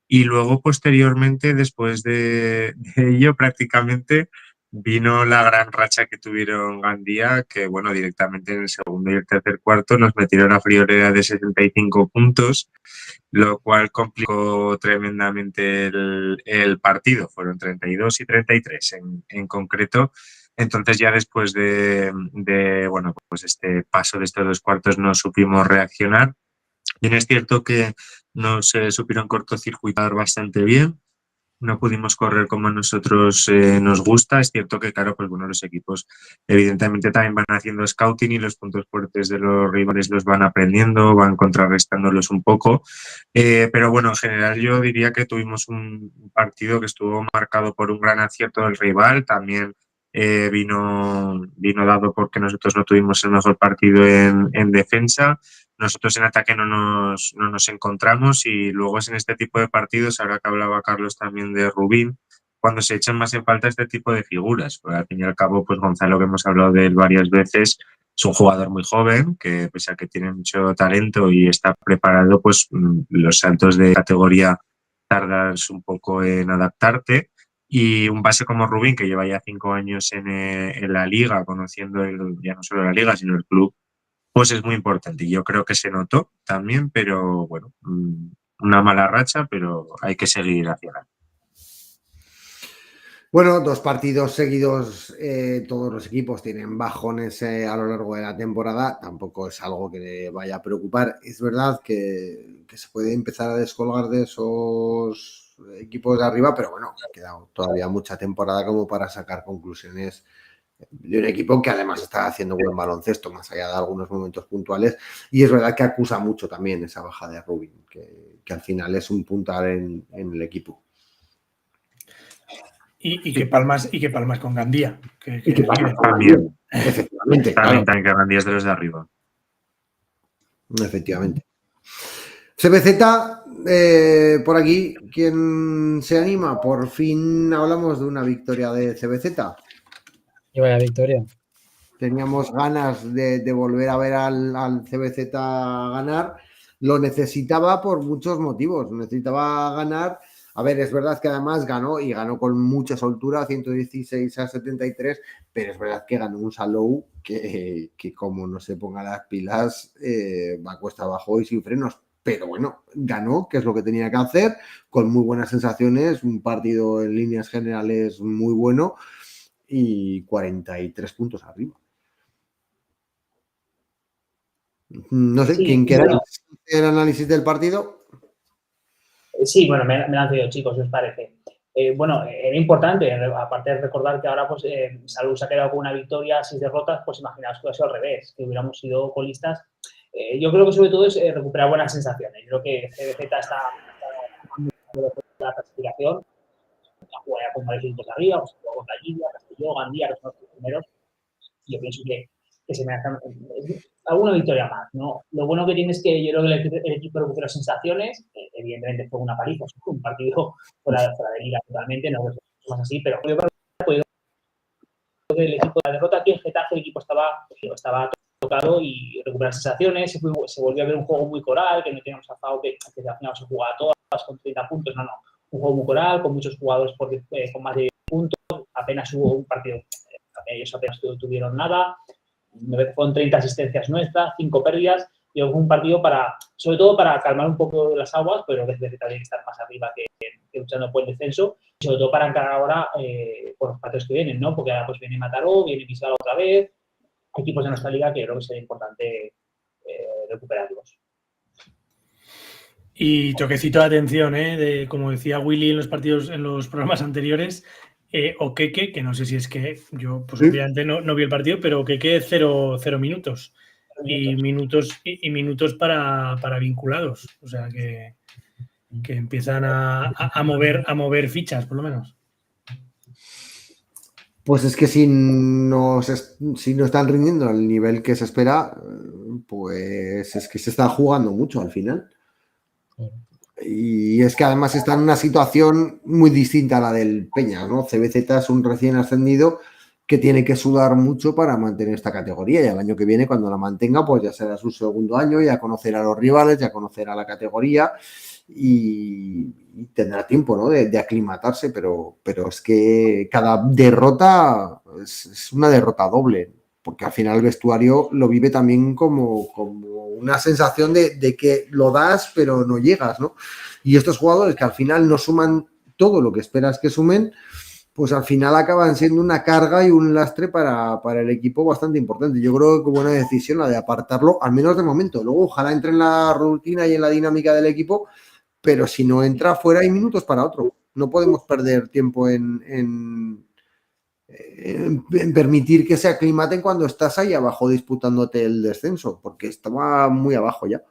Y luego, posteriormente, después de ello, prácticamente vino la gran racha que tuvieron Gandía, que bueno, directamente en el segundo y el tercer cuarto nos metieron a friolera de 65 puntos, lo cual complicó tremendamente el partido. Fueron 32 y 33 en concreto. Entonces ya después de bueno, pues este paso de estos 2 cuartos no supimos reaccionar. Bien, es cierto que nos supieron cortocircuitar bastante bien. No pudimos correr como a nosotros nos gusta. Es cierto que, claro, pues bueno, los equipos evidentemente también van haciendo scouting y los puntos fuertes de los rivales los van aprendiendo, van contrarrestándolos un poco. Pero bueno, en general yo diría que tuvimos un partido que estuvo marcado por un gran acierto del rival. También vino dado porque nosotros no tuvimos el mejor partido en defensa. Nosotros en ataque no nos encontramos, y luego es en este tipo de partidos, ahora que hablaba Carlos también de Rubín, cuando se echan más en falta este tipo de figuras. Porque al fin y al cabo, pues Gonzalo, que hemos hablado de él varias veces, es un jugador muy joven, que pese a que tiene mucho talento y está preparado, pues los saltos de categoría tardas un poco en adaptarte. Y un base como Rubín, que lleva ya 5 años en la liga, conociendo ya no solo la liga, sino el club, pues es muy importante. Y yo creo que se notó también, pero bueno, una mala racha, pero hay que seguir hacia adelante. Bueno, 2 partidos seguidos, todos los equipos tienen bajones a lo largo de la temporada, tampoco es algo que le vaya a preocupar. Es verdad que se puede empezar a descolgar de esos equipos de arriba, pero bueno, queda todavía mucha temporada como para sacar conclusiones de un equipo que además está haciendo buen baloncesto, más allá de algunos momentos puntuales, y es verdad que acusa mucho también esa baja de Rubin, que al final es un puntal en el equipo. Y que palmas con Gandía. Que palmas también, efectivamente. También que Gandía es de los de arriba. Efectivamente. CBZ, por aquí, ¿quién se anima? Por fin hablamos de una victoria de CBZ. Y vaya victoria. Teníamos ganas de volver a ver al CBZ ganar. Lo necesitaba por muchos motivos. Necesitaba ganar. A ver, es verdad que además ganó, y ganó con mucha soltura, 116-73, pero es verdad que ganó un Salou que como no se ponga las pilas, va cuesta abajo y sin frenos. Pero bueno, ganó, que es lo que tenía que hacer, con muy buenas sensaciones, un partido en líneas generales muy bueno, y 43 puntos arriba. No sé, Sí, ¿quién quiere bueno. el análisis del partido? Sí, bueno, me han cedido, chicos, ¿qué os parece? Bueno, era importante, aparte de recordar que ahora pues Salou se ha quedado con una victoria, 6 derrotas, pues imaginaos que hubiera sido al revés, que hubiéramos sido colistas. Yo creo que sobre todo es recuperar buenas sensaciones. Yo creo que CBZ está la clasificación, la jugada con varios equipos arriba, pues jugó contra Lidia, Castelló, Gandía, que son los primeros, y yo pienso que se me hace alguna victoria más, ¿no? Lo bueno que tiene es que yo creo que el equipo recupera sensaciones, evidentemente fue una paliza, un partido fuera de liga totalmente, no es más así, pero yo creo que el equipo de la derrota aquí en Getafe, el equipo estaba tocado y recuperar sensaciones, se volvió a ver un juego muy coral, que no teníamos alzado, que al final se jugaba todas con 30 puntos, no, un juego muy coral, con muchos jugadores con más de puntos, apenas hubo un partido, ellos apenas tuvieron nada, con 30 asistencias nuestras, 5 pérdidas, y fue un partido sobre todo para calmar un poco las aguas, pero que necesitaría estar más arriba que luchando por el descenso, y sobre todo para encarar ahora por los partidos que vienen, ¿no? Porque ahora pues viene Mataró, viene Pisala otra vez, equipos de nuestra liga que creo que sería importante recuperarlos. Y toquecito de atención, como decía Willy en los programas anteriores, Okeke, que no sé si es que yo, pues obviamente no vi el partido, pero Okeke 0 minutos. Y minutos para vinculados. O sea que empiezan a mover fichas, por lo menos. Pues es que si no están rindiendo al nivel que se espera, pues es que se está jugando mucho al final. Y es que además está en una situación muy distinta a la del Peña, ¿no? CBZ es un recién ascendido que tiene que sudar mucho para mantener esta categoría, y el año que viene, cuando la mantenga, pues ya será su segundo año, ya conocerá a los rivales, ya conocerá la categoría y tendrá tiempo, ¿no?, de aclimatarse, pero es que cada derrota es una derrota doble, porque al final el vestuario lo vive también como una sensación de que lo das pero no llegas, ¿no? Y estos jugadores que al final no suman todo lo que esperas que sumen, pues al final acaban siendo una carga y un lastre para el equipo bastante importante. Yo creo que buena decisión la de apartarlo, al menos de momento. Luego ojalá entre en la rutina y en la dinámica del equipo, pero si no entra fuera hay minutos para otro. No podemos perder tiempo en permitir que se aclimaten cuando estás ahí abajo disputándote el descenso, porque estaba muy abajo ya.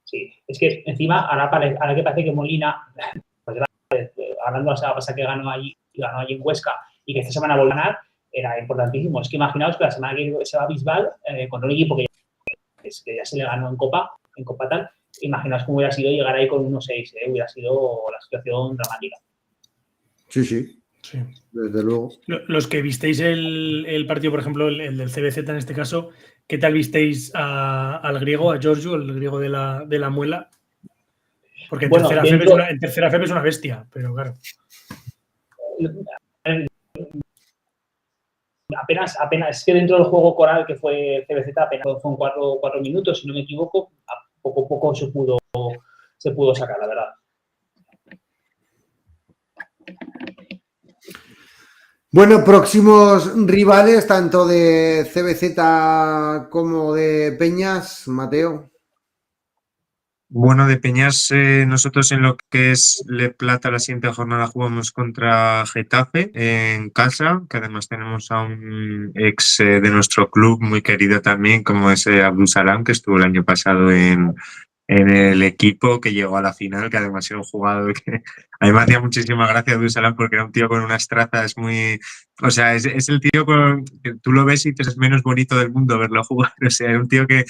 Sí, es que encima, ahora que parece que Molina, pues, hablando de la semana pasada que ganó allí en Huesca y que esta semana volvió a ganar, era importantísimo. Es que imaginaos que la semana que se va a Bisbal, con un equipo que ya se le ganó en Copa tal, imaginaos cómo hubiera sido llegar ahí con 1-6, hubiera sido la situación dramática. Sí. Desde luego. Los que visteis el partido, por ejemplo, el del CBZ en este caso, ¿qué tal visteis al griego, a Giorgio, el griego de la muela? Porque en tercera FEB es una bestia, pero claro. Apenas, es que dentro del juego coral que fue CBZ apenas fueron 4 minutos, si no me equivoco, poco a poco se pudo sacar, la verdad. Bueno, próximos rivales, tanto de CBZ como de Peñas, Mateo. Bueno, de Peñas, nosotros en lo que es Le Plata, la siguiente jornada jugamos contra Getafe en casa, que además tenemos a un ex de nuestro club muy querido también, como es Abdul Salam, que estuvo el año pasado en el equipo, que llegó a la final, que además era un jugador que a mí me hacía muchísima gracia Abdul Salam porque era un tío con unas trazas muy... O sea, es el tío que tú lo ves y te es menos bonito del mundo verlo jugar. O sea, era un tío que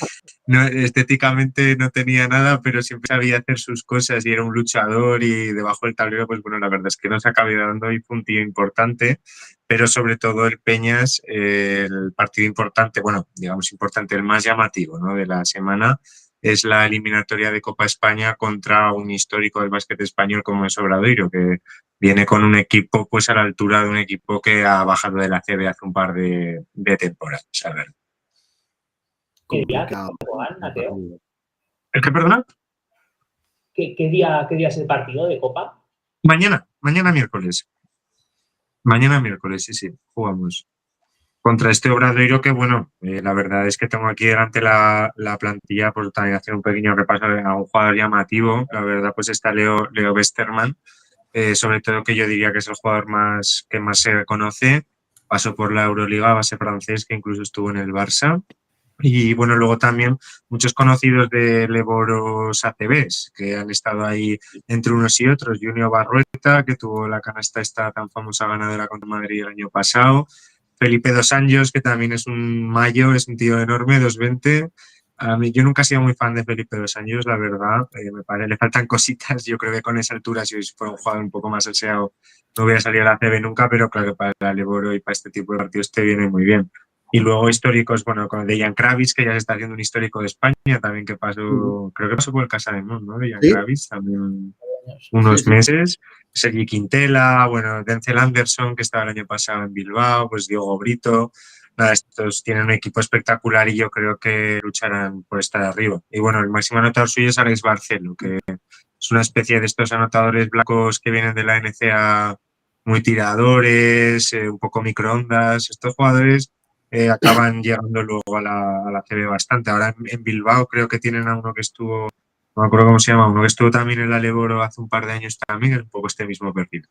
estéticamente no tenía nada, pero siempre sabía hacer sus cosas y era un luchador, y debajo del tablero, pues bueno, la verdad es que nos acabó dando y fue un tío importante, pero sobre todo el Peñas, el partido importante, bueno, digamos importante, el más llamativo, ¿no?, de la semana, es la eliminatoria de Copa España contra un histórico del básquet español como es Obradoiro, que viene con un equipo pues a la altura de un equipo que ha bajado de la CB hace un par de temporadas. A ver. ¿Qué día, Mateo? ¿El qué, perdona? ¿Qué día es el partido de Copa? Mañana miércoles. Mañana miércoles, sí, jugamos. Contra este Obradoiro que, bueno, la verdad es que tengo aquí delante la plantilla, pues también hacer un pequeño repaso a un jugador llamativo. La verdad, pues está Leo Westermann, sobre todo que yo diría que es el jugador que más se conoce. Pasó por la Euroliga, base francés, que incluso estuvo en el Barça. Y bueno, luego también muchos conocidos de Levoros ACBs, que han estado ahí entre unos y otros. Junior Barrueta, que tuvo la canasta esta tan famosa ganadora contra Madrid el año pasado. Felipe Dos Anjos, que también es un mayo, es un tío enorme, 2'20". A mí, yo nunca he sido muy fan de Felipe Dos Anjos, la verdad. Me parece, le faltan cositas. Yo creo que con esa altura, si fuera un jugador un poco más aseado, no hubiera salido a la CB nunca, pero claro que para el Leboro y para este tipo de partidos te viene muy bien. Y luego históricos, bueno, con Dejan Kravic, que ya se está haciendo un histórico de España, también que pasó, creo que pasó por el Casa de Mon, ¿no? Dejan Kravic, también unos meses. Sergi Quintela, bueno, Denzel Anderson, que estaba el año pasado en Bilbao, pues Diego Brito. Nada, estos tienen un equipo espectacular y yo creo que lucharán por estar arriba. Y bueno, el máximo anotador suyo es Alex Barcelo, que es una especie de estos anotadores blancos que vienen de la NCAA, muy tiradores, un poco microondas. Estos jugadores acaban llegando luego a la CB bastante. Ahora en Bilbao creo que tienen a uno que estuvo, no me acuerdo cómo se llama, uno que estuvo también en la Leboro hace un par de años también, es un poco este mismo perfil.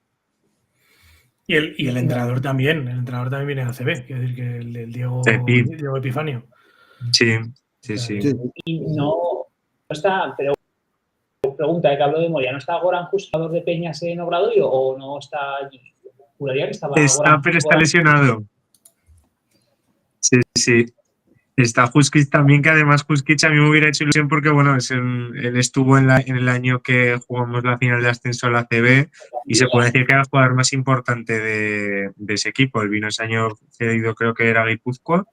Y el entrenador también viene a la CB, quiero decir que el Diego Epifanio. Sí. Y no está, pero pregunta, que hablo de memoria, ¿no está Goran, jugador de Peñas en Obradoiro, o no está allí? Juraría que estaba Está, Goran, pero está lesionado. Sí. Está Huskic también, que además Huskic a mí me hubiera hecho ilusión porque, bueno, él estuvo en el año que jugamos la final de ascenso a la ACB y se puede decir que era el jugador más importante de ese equipo. Él vino ese año cedido, creo que era Guipúzcoa,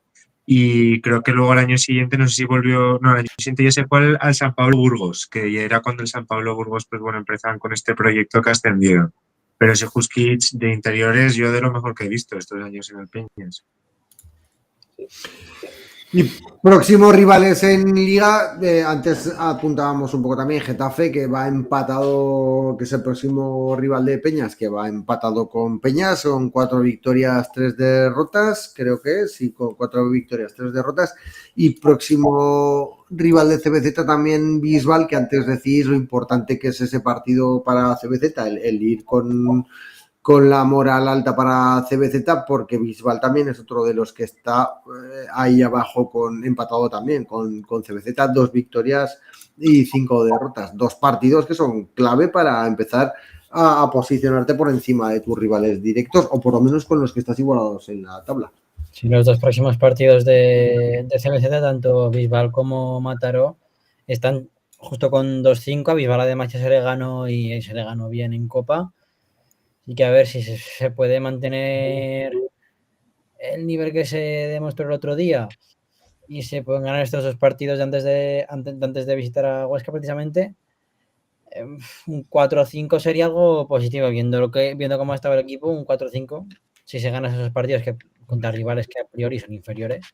y creo que luego al año siguiente, no sé si volvió, no, al año siguiente ya se fue al San Pablo Burgos, que ya era cuando el San Pablo Burgos, pues bueno, empezaban con este proyecto que ascendieron. Pero ese Huskic de interiores, yo de lo mejor que he visto estos años en el Peñas. Y próximos rivales en Liga, antes apuntábamos un poco también Getafe, que va empatado, que es el próximo rival de Peñas, que va empatado con Peñas, son 4 victorias, 3 derrotas, creo que es, y con 4 victorias, 3 derrotas. Y próximo rival de CBZ también Bisbal, que antes decís lo importante que es ese partido para CBZ, el ir con la moral alta para CBZ, porque Bisbal también es otro de los que está ahí abajo empatado también con CBZ, 2 victorias y 5 derrotas, 2 partidos que son clave para empezar a posicionarte por encima de tus rivales directos, o por lo menos con los que estás igualados en la tabla. Sí, los 2 próximos partidos de CBZ, tanto Bisbal como Mataró, están justo con 2-5. A Bisbal además ya se le ganó y se le ganó bien en Copa. Y que a ver si se puede mantener el nivel que se demostró el otro día y se pueden ganar estos 2 partidos antes de visitar a Huesca precisamente. Un 4-5 sería algo positivo, viendo cómo ha estado el equipo. Un 4-5, si se ganan esos partidos que contra rivales que a priori son inferiores,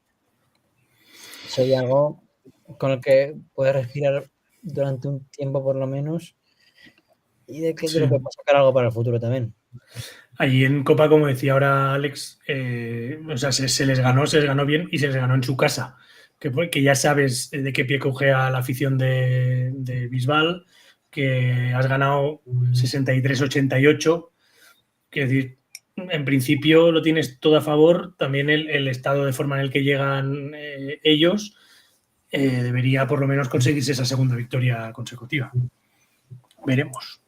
sería algo con el que puedes respirar durante un tiempo por lo menos, y de lo que puede sacar algo para el futuro también. Allí en Copa, como decía ahora Alex, o sea, se les ganó bien y se les ganó en su casa, que ya sabes de qué pie coge a la afición de Bisbal, que has ganado 63-88, quiero decir, en principio lo tienes todo a favor. También el estado de forma en el que llegan ellos debería por lo menos conseguirse esa segunda victoria consecutiva. Veremos.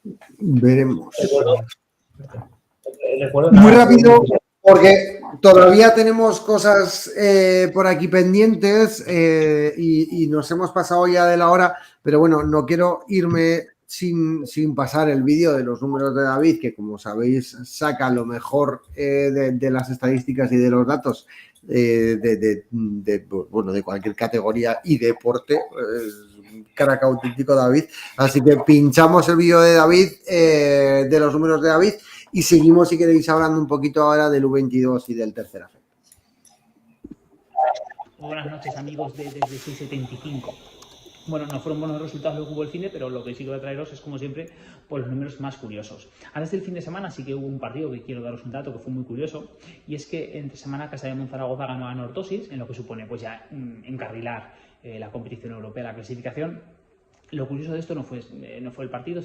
Muy rápido, porque todavía tenemos cosas por aquí pendientes y nos hemos pasado ya de la hora, pero bueno, no quiero irme sin pasar el vídeo de los números de David, que como sabéis saca lo mejor de las estadísticas y de los datos de cualquier categoría y deporte. Crack auténtico David, así que pinchamos el vídeo de David, de los números de David, y seguimos, si queréis, hablando un poquito ahora del U22 y del tercer afecto. Buenas noches, amigos desde 675. Bueno, no fueron buenos resultados lo que hubo el cine, pero lo que sí que voy a traeros es, como siempre, por los números más curiosos. Antes del fin de semana sí que hubo un partido que quiero daros un dato que fue muy curioso, y es que entre semana Casa de Monzaragoza ganó a Nortosis, en lo que supone pues ya encarrilar la competición europea, la clasificación. Lo curioso de esto no fue el partido,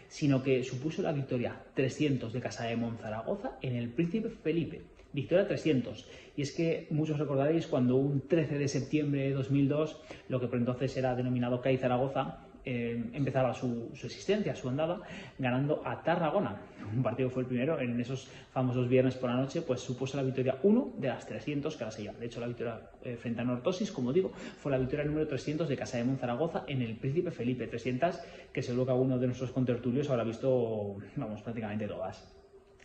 sino que supuso la victoria 300 de Casa de Monzaragoza en el Príncipe Felipe. Victoria 300. Y es que muchos recordaréis cuando un 13 de septiembre de 2002, lo que por entonces era denominado CAI Zaragoza, empezaba su existencia, su andada, ganando a Tarragona. Un partido que fue el primero en esos famosos viernes por la noche, pues supuso la victoria 1 de las 300 que ahora se llevan. De hecho, la victoria frente a Nortosis, como digo, fue la victoria número 300 de Casa de Monzaragoza en el Príncipe Felipe. 300 que seguro que alguno de nuestros contertulios habrá visto, prácticamente todas.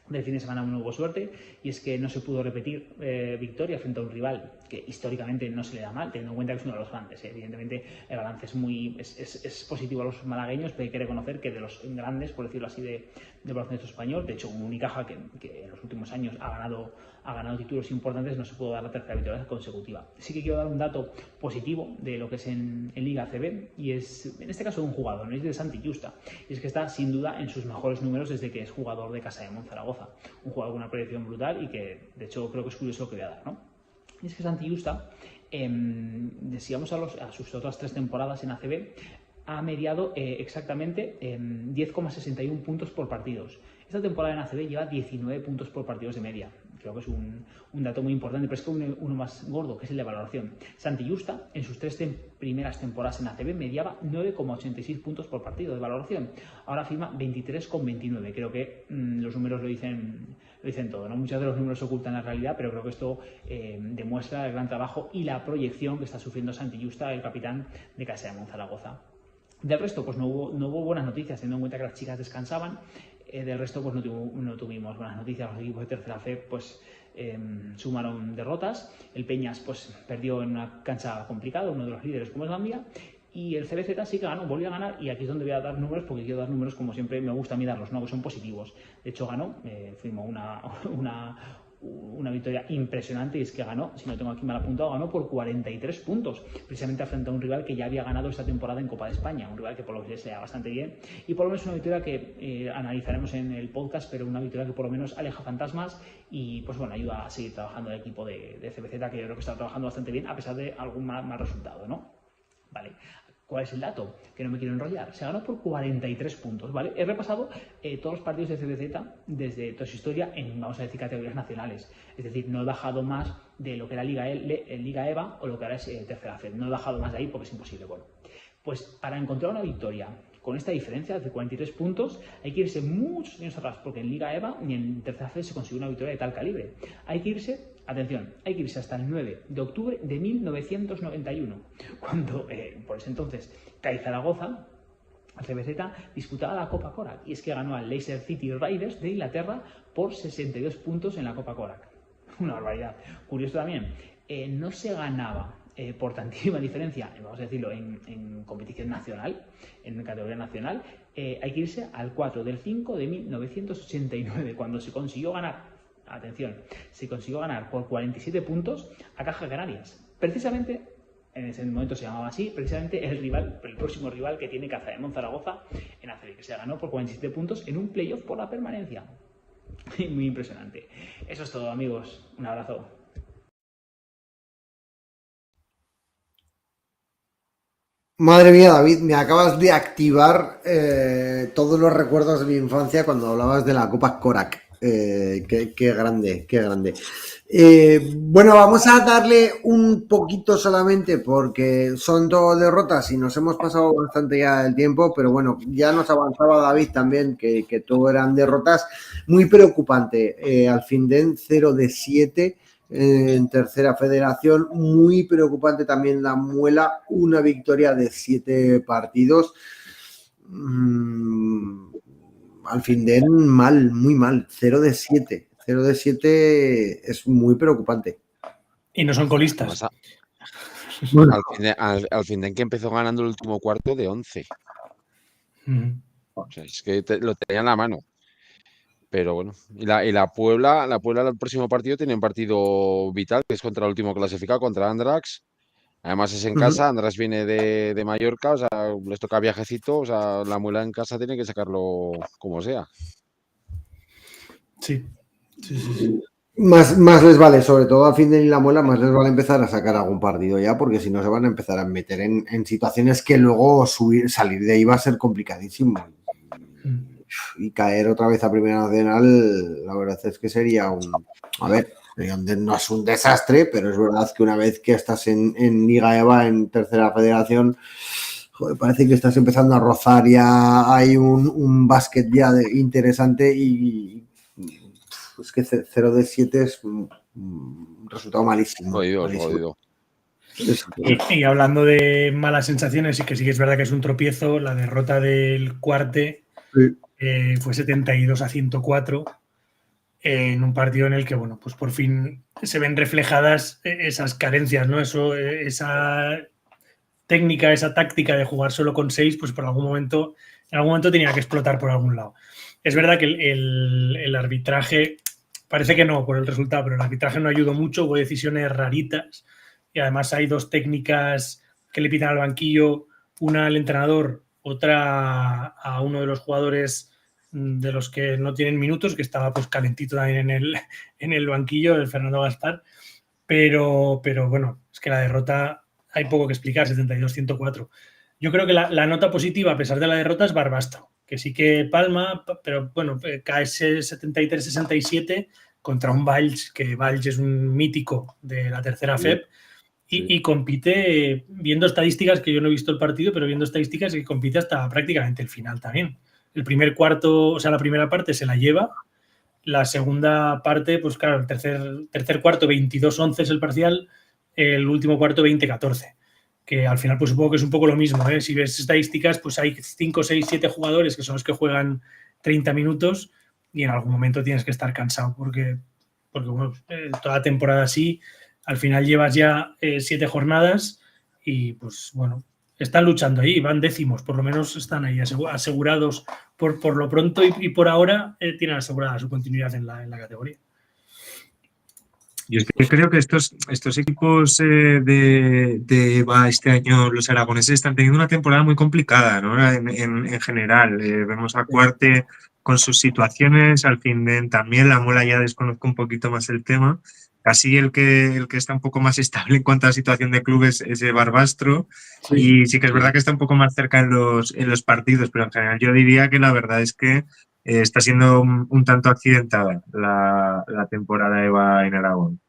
Del fin de semana no hubo suerte, y es que no se pudo repetir victoria frente a un rival que históricamente no se le da mal, teniendo en cuenta que es uno de los grandes. Evidentemente el balance es positivo a los malagueños, pero hay que reconocer que de los grandes, por decirlo así, del baloncesto español, de hecho un Unicaja que en los últimos años ha ganado títulos importantes, no se pudo dar la tercera victoria consecutiva. Sí que quiero dar un dato positivo de lo que es en Liga ACB, y es en este caso de un jugador, no es de Santi Justa, y es que está sin duda en sus mejores números desde que es jugador de Casa de Monzaragoza. Un jugador con una proyección brutal y que de hecho creo que es curioso lo que voy a dar, ¿no? Y es que Santi Justa, si vamos a sus otras 3 temporadas en ACB, ha mediado exactamente 10,61 puntos por partidos. Esta temporada en ACB lleva 19 puntos por partidos de media. creo que es un dato muy importante, pero es que uno más gordo, que es el de valoración. Santi Justa, en sus 3 primeras temporadas en ACB, mediaba 9,86 puntos por partido de valoración. Ahora firma 23,29. Creo que los números lo dicen todo, ¿no? Muchos de los números ocultan la realidad, pero creo que esto demuestra el gran trabajo y la proyección que está sufriendo Santi Justa, el capitán de Casa de Monzaragoza. Del resto, pues no hubo buenas noticias, teniendo en cuenta que las chicas descansaban. Del resto, pues no tuvimos buenas noticias. Los equipos de tercera fe, pues sumaron derrotas. El Peñas, pues perdió en una cancha complicada, uno de los líderes como es Gambia. Y el CBZ sí que ganó, volvió a ganar, y aquí es donde voy a dar números, porque quiero dar números como siempre me gusta a mí darlos, ¿no? Que son positivos. De hecho, ganó, firmó una victoria impresionante, y es que ganó, si no tengo aquí mal apuntado, ganó por 43 puntos, precisamente frente a un rival que ya había ganado esta temporada en Copa de España, un rival que por lo menos se da bastante bien, y por lo menos una victoria que analizaremos en el podcast, pero una victoria que por lo menos aleja fantasmas y pues bueno, ayuda a seguir trabajando el equipo de CBZ, que yo creo que está trabajando bastante bien a pesar de algún mal resultado, ¿no? Vale. ¿Cuál es el dato? Que no me quiero enrollar. Se ganó por 43 puntos, ¿vale? He repasado todos los partidos de CBZ desde toda su historia en, vamos a decir, categorías nacionales. Es decir, no he bajado más de lo que era Liga EVA o lo que ahora es Tercera Fed. No he bajado más de ahí porque es imposible. Bueno, pues para encontrar una victoria con esta diferencia de 43 puntos hay que irse muchos años atrás, porque en Liga EVA ni en Tercera Fed se consiguió una victoria de tal calibre. Hay que irse... Atención, hay que irse hasta el 9 de octubre de 1991, cuando, por ese entonces, CAI Zaragoza, el CBZ, disputaba la Copa Korak, y es que ganó al Leicester City Riders de Inglaterra por 62 puntos en la Copa Korak. Una barbaridad. Curioso también, no se ganaba por tantísima diferencia, vamos a decirlo, en competición nacional, en categoría nacional. Hay que irse al 4 del 5 de 1989, cuando se consiguió ganar. Atención, se consiguió ganar por 47 puntos a Caja Canarias. Precisamente, en ese momento se llamaba así, precisamente el próximo rival que tiene Casa de Monzaragoza en ACB, que se ganó por 47 puntos en un playoff por la permanencia. Muy impresionante. Eso es todo, amigos. Un abrazo. Madre mía, David, me acabas de activar todos los recuerdos de mi infancia cuando hablabas de la Copa Korak. Qué grande, qué grande. Bueno, vamos a darle un poquito solamente porque son dos derrotas y nos hemos pasado bastante ya el tiempo, pero bueno, ya nos avanzaba David también que todo eran derrotas muy preocupante. Alfindén 0 de 7 en tercera federación, muy preocupante también la Muela, una victoria de 7 partidos. Alfindén mal, muy mal, 0 de 7. 0 de 7 es muy preocupante. Y no son colistas. Bueno. Alfindén que empezó ganando el último cuarto de 11. O sea, es que lo tenía en la mano. Pero bueno, y la Puebla el próximo partido tiene un partido vital, que es contra el último clasificado, contra Andrax. Además es en casa, Andrax viene de Mallorca, o sea, les toca viajecito, o sea, la Muela en casa tiene que sacarlo como sea. Sí. Más les vale, sobre todo a Alfindén y la Muela, más les vale empezar a sacar algún partido ya, porque si no se van a empezar a meter en situaciones que luego salir de ahí va a ser complicadísimo. Y caer otra vez a Primera Nacional, la verdad es que sería no es un desastre, pero es verdad que una vez que estás en Liga EVA, en Tercera Federación, joder, parece que estás empezando a rozar ya, hay un básquet ya interesante y es que 0 de 7 es un resultado malísimo. Jodido. Y hablando de malas sensaciones, y que sí que es verdad que es un tropiezo, la derrota del Cuarte fue 72-104 en un partido en el que, bueno, pues por fin se ven reflejadas esas carencias, ¿no? Esa técnica, esa táctica de jugar solo con 6, pues en algún momento tenía que explotar por algún lado. Es verdad que el arbitraje, parece que no por el resultado, pero el arbitraje no ayudó mucho, hubo decisiones raritas y además hay 2 técnicas que le pitan al banquillo, una al entrenador, otra a uno de los jugadores de los que no tienen minutos, que estaba pues calentito también en el banquillo, el Fernando Gaspar, pero bueno, es que la derrota hay poco que explicar, 72-104. Yo creo que la nota positiva, a pesar de la derrota, es Barbastro, que sí que palma, pero bueno, cae 73-67 contra un Valls, que Valls es un mítico de la tercera FEP, y compite, viendo estadísticas, que yo no he visto el partido, pero viendo estadísticas, que compite hasta prácticamente el final también. El primer cuarto, o sea, la primera parte se la lleva, la segunda parte, pues claro, el tercer cuarto 22-11 es el parcial, el último cuarto 20-14, que al final pues supongo que es un poco lo mismo, ¿eh? Si ves estadísticas, pues hay 5, 6, 7 jugadores que son los que juegan 30 minutos y en algún momento tienes que estar cansado porque bueno, toda la temporada así, al final llevas ya 7 jornadas y pues bueno, están luchando ahí, van décimos, por lo menos están ahí asegurados por lo pronto y por ahora tienen asegurada su continuidad en la categoría. Yo es que creo que estos equipos de EVA este año, los aragoneses, están teniendo una temporada muy complicada, ¿no? En general. Vemos a Cuarte con sus situaciones, al fin también la Muela ya desconozco un poquito más el tema. Casi el que está un poco más estable en cuanto a situación de clubes es Barbastro. Y sí que es verdad que está un poco más cerca en los partidos, pero en general yo diría que la verdad es que está siendo un tanto accidentada la temporada EVA en Aragón.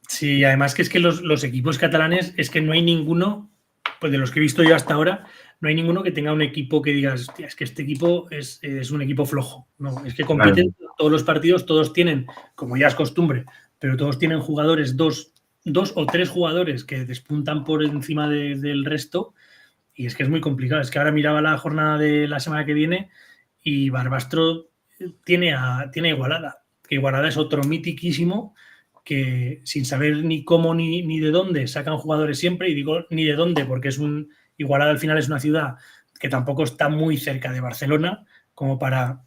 Sí, además que es que los equipos catalanes es que no hay ninguno, pues de los que he visto yo hasta ahora, no hay ninguno que tenga un equipo que digas, hostia, es que este equipo es un equipo flojo. No, es que compiten todos los partidos, todos tienen, como ya es costumbre, pero todos tienen jugadores, dos o tres jugadores que despuntan por encima del resto y es que es muy complicado. Es que ahora miraba la jornada de la semana que viene y Barbastro tiene Igualada, que Igualada es otro mitiquísimo que sin saber ni cómo ni de dónde sacan jugadores siempre, y digo ni de dónde porque Igualada al final es una ciudad que tampoco está muy cerca de Barcelona como para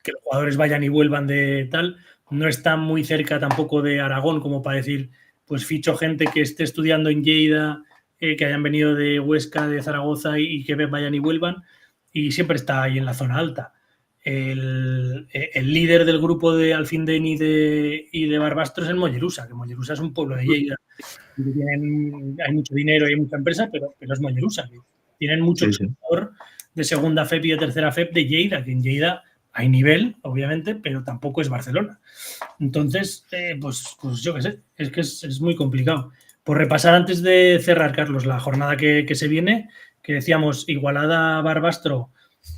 que los jugadores vayan y vuelvan de tal, no está muy cerca tampoco de Aragón como para decir, pues ficho gente que esté estudiando en Lleida, que hayan venido de Huesca, de Zaragoza y que vayan y vuelvan, y siempre está ahí en la zona alta. El líder del grupo de Alfindén y de Barbastro es el Mollerusa, que Mollerusa es un pueblo de Lleida. Hay mucho dinero y hay mucha empresa, pero es Mollerusa. Tienen mucho jugador de segunda FEP y de tercera FEP de Lleida, que en Lleida hay nivel, obviamente, pero tampoco es Barcelona. Entonces, pues yo qué sé, es que es muy complicado. Por repasar antes de cerrar, Carlos, la jornada que se viene, que decíamos Igualada-Barbastro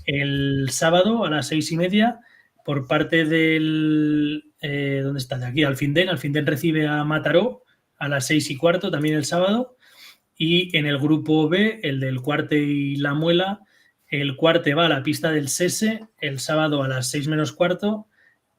el sábado a las 6:30 por parte del ¿dónde está? De aquí, Alfindén. Alfindén recibe a Mataró a las 6:15 también el sábado, y en el grupo B, el del Cuarte y la Muela, el Cuarte va a la pista del Sese el sábado a las 6:15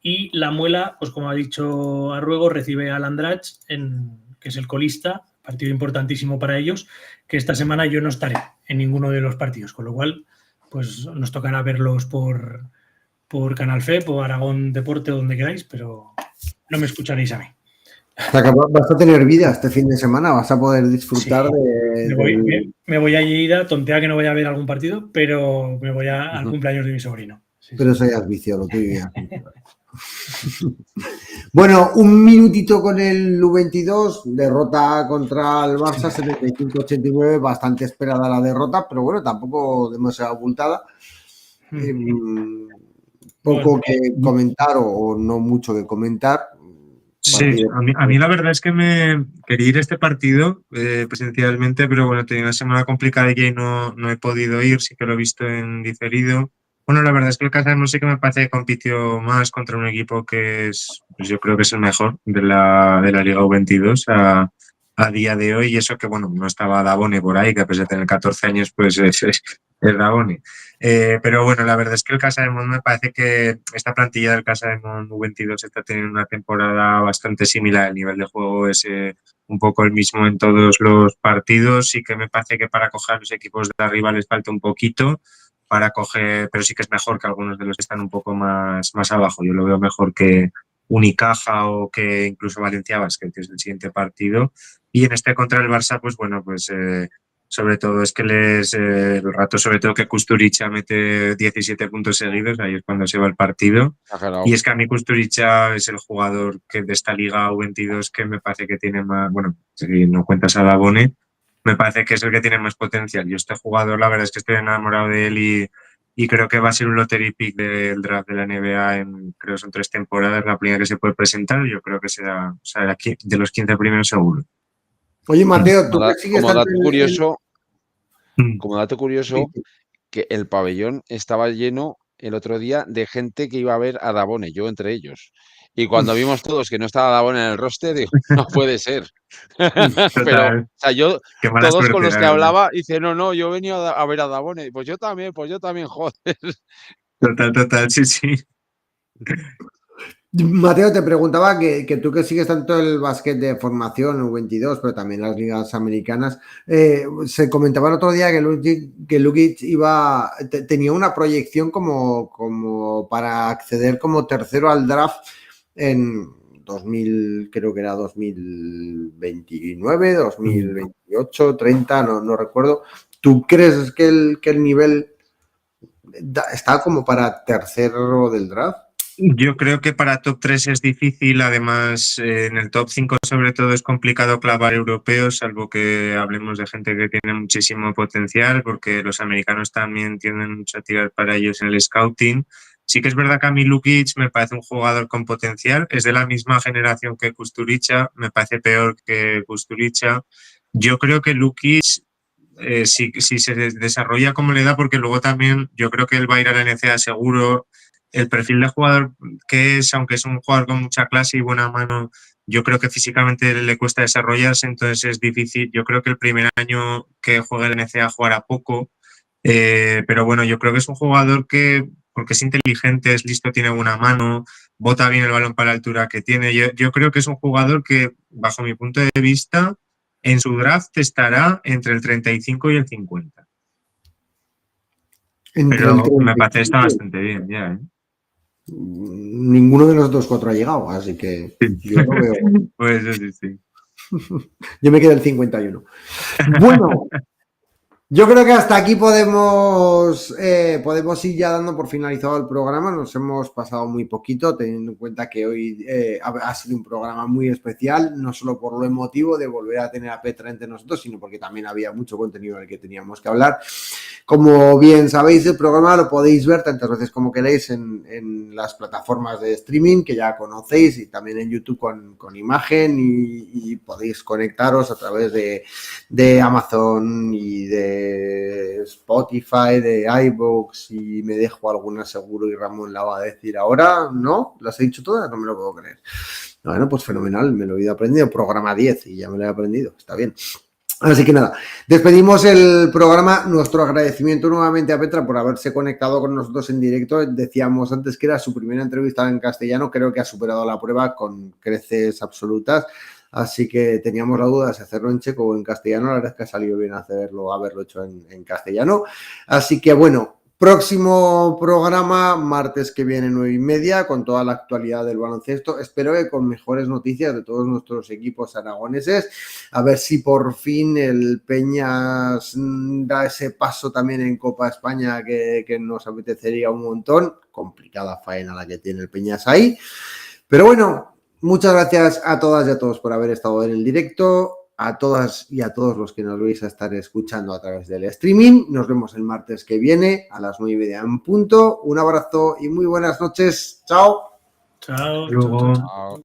y la Muela, pues como ha dicho Arruego, recibe al Andratx, que es el colista, partido importantísimo para ellos, que esta semana yo no estaré en ninguno de los partidos, con lo cual pues nos tocará verlos por Canal FEP o Aragón Deporte o donde queráis, pero no me escucharéis a mí. O sea que vas a tener vida este fin de semana, vas a poder disfrutar Me voy a Lleida, tontea que no voy a ver algún partido, pero me voy al cumpleaños de mi sobrino. Pero eso ya es vicio, lo tuyo ya. Bueno, un minutito con el U22, derrota contra el Barça 75-89, bastante esperada la derrota, pero bueno, tampoco demasiado abultada. Poco que comentar o no mucho que comentar. Sí, a mí la verdad es que me quería ir a este partido presencialmente, pero bueno, tenía una semana complicada y no he podido ir, sí que lo he visto en diferido. Bueno, la verdad es que el Casa sí que me parece que compitió más contra un equipo que es, pues yo creo que es el mejor de la Liga U22 a día de hoy, y eso que, bueno, no estaba Davone por ahí, que a pesar de tener 14 años, pues es Davone. Pero bueno, la verdad es que el Casademont me parece que esta plantilla del Casademont U22 está teniendo una temporada bastante similar. El nivel de juego es un poco el mismo en todos los partidos. Sí que me parece que para coger a los equipos de arriba les falta un poquito para coger, pero sí que es mejor que algunos de los que están un poco más abajo. Yo lo veo mejor que Unicaja o que incluso Valencia Basket, que es el siguiente partido. Y en este contra el Barça, pues bueno, pues sobre todo es que el rato, sobre todo que Kusturica mete 17 puntos seguidos, ahí es cuando se va el partido. Y es que a mí Kusturica es el jugador que de esta Liga U22 que me parece que tiene más, bueno, si no cuentas a Davone, me parece que es el que tiene más potencial. Yo este jugador, la verdad es que estoy enamorado de él y creo que va a ser un lottery pick del draft de la NBA creo que son 3 temporadas, la primera que se puede presentar, yo creo que será de los 15 primeros seguro. Oye, Mateo, tú que sigues Como tanto dato curioso, que el pabellón estaba lleno el otro día de gente que iba a ver a Dabone, yo entre ellos. Y cuando vimos todos que no estaba Dabone en el roster, digo, no puede ser. Pero, o sea, yo, todos con los que hablaba, dice, no, yo he venido a ver a Dabone. Pues yo también, joder. Total, sí. Mateo, te preguntaba que tú que sigues tanto el básquet de formación, U22, pero también las ligas americanas, se comentaba el otro día que Lukic tenía una proyección como para acceder como tercero al draft en 2000, creo que era 2029, 2028, 30, no recuerdo. ¿Tú crees que el nivel está como para tercero del draft? Yo creo que para top 3 es difícil, además en el top 5 sobre todo es complicado clavar europeos, salvo que hablemos de gente que tiene muchísimo potencial, porque los americanos también tienden mucho a tirar para ellos en el scouting. Sí que es verdad que a mí Lukic me parece un jugador con potencial, es de la misma generación que Kusturica, me parece peor que Kusturica. Yo creo que Lukic, si se desarrolla como le da, porque luego también yo creo que él va a ir a la NCAA seguro. El perfil de jugador que es, aunque es un jugador con mucha clase y buena mano, yo creo que físicamente le cuesta desarrollarse, entonces es difícil. Yo creo que el primer año que juegue en NCAA jugará poco, pero bueno, yo creo que es un jugador que, porque es inteligente, es listo, tiene buena mano, bota bien el balón para la altura que tiene. Yo creo que es un jugador que, bajo mi punto de vista, en su draft estará entre el 35 y el 50. Pero me parece que está bastante bien ya, ¿eh? Ninguno de los otros 4 ha llegado, así que yo lo veo. Pues sí. Yo me quedo el 51. Bueno, yo creo que hasta aquí podemos ir ya dando por finalizado el programa. Nos hemos pasado muy poquito, teniendo en cuenta que hoy ha sido un programa muy especial, no solo por lo emotivo de volver a tener a Petra entre nosotros, sino porque también había mucho contenido del que teníamos que hablar. Como bien sabéis, el programa lo podéis ver tantas veces como queréis en las plataformas de streaming que ya conocéis, y también en YouTube con imagen, y podéis conectaros a través de Amazon y de Spotify, de iVoox, y me dejo alguna seguro y Ramón la va a decir ahora, ¿no? ¿Las he dicho todas? No me lo puedo creer. Bueno, pues fenomenal, me lo he aprendido. Programa 10 y ya me lo he aprendido, está bien. Así que nada, despedimos el programa. Nuestro agradecimiento nuevamente a Petra por haberse conectado con nosotros en directo. Decíamos antes que era su primera entrevista en castellano, creo que ha superado la prueba con creces absolutas. Así que teníamos la duda de si hacerlo en checo o en castellano. La verdad es que ha salido bien haberlo hecho en castellano. Así que bueno, próximo programa, martes que viene, 9:30, con toda la actualidad del baloncesto. Espero que con mejores noticias de todos nuestros equipos aragoneses. A ver si por fin el Peñas da ese paso también en Copa España que nos apetecería un montón. Complicada faena la que tiene el Peñas ahí. Pero bueno, muchas gracias a todas y a todos por haber estado en el directo. A todas y a todos los que nos vais a estar escuchando a través del streaming. Nos vemos el martes que viene a las 9:30 en punto. Un abrazo y muy buenas noches. Chao. Chao. Luego.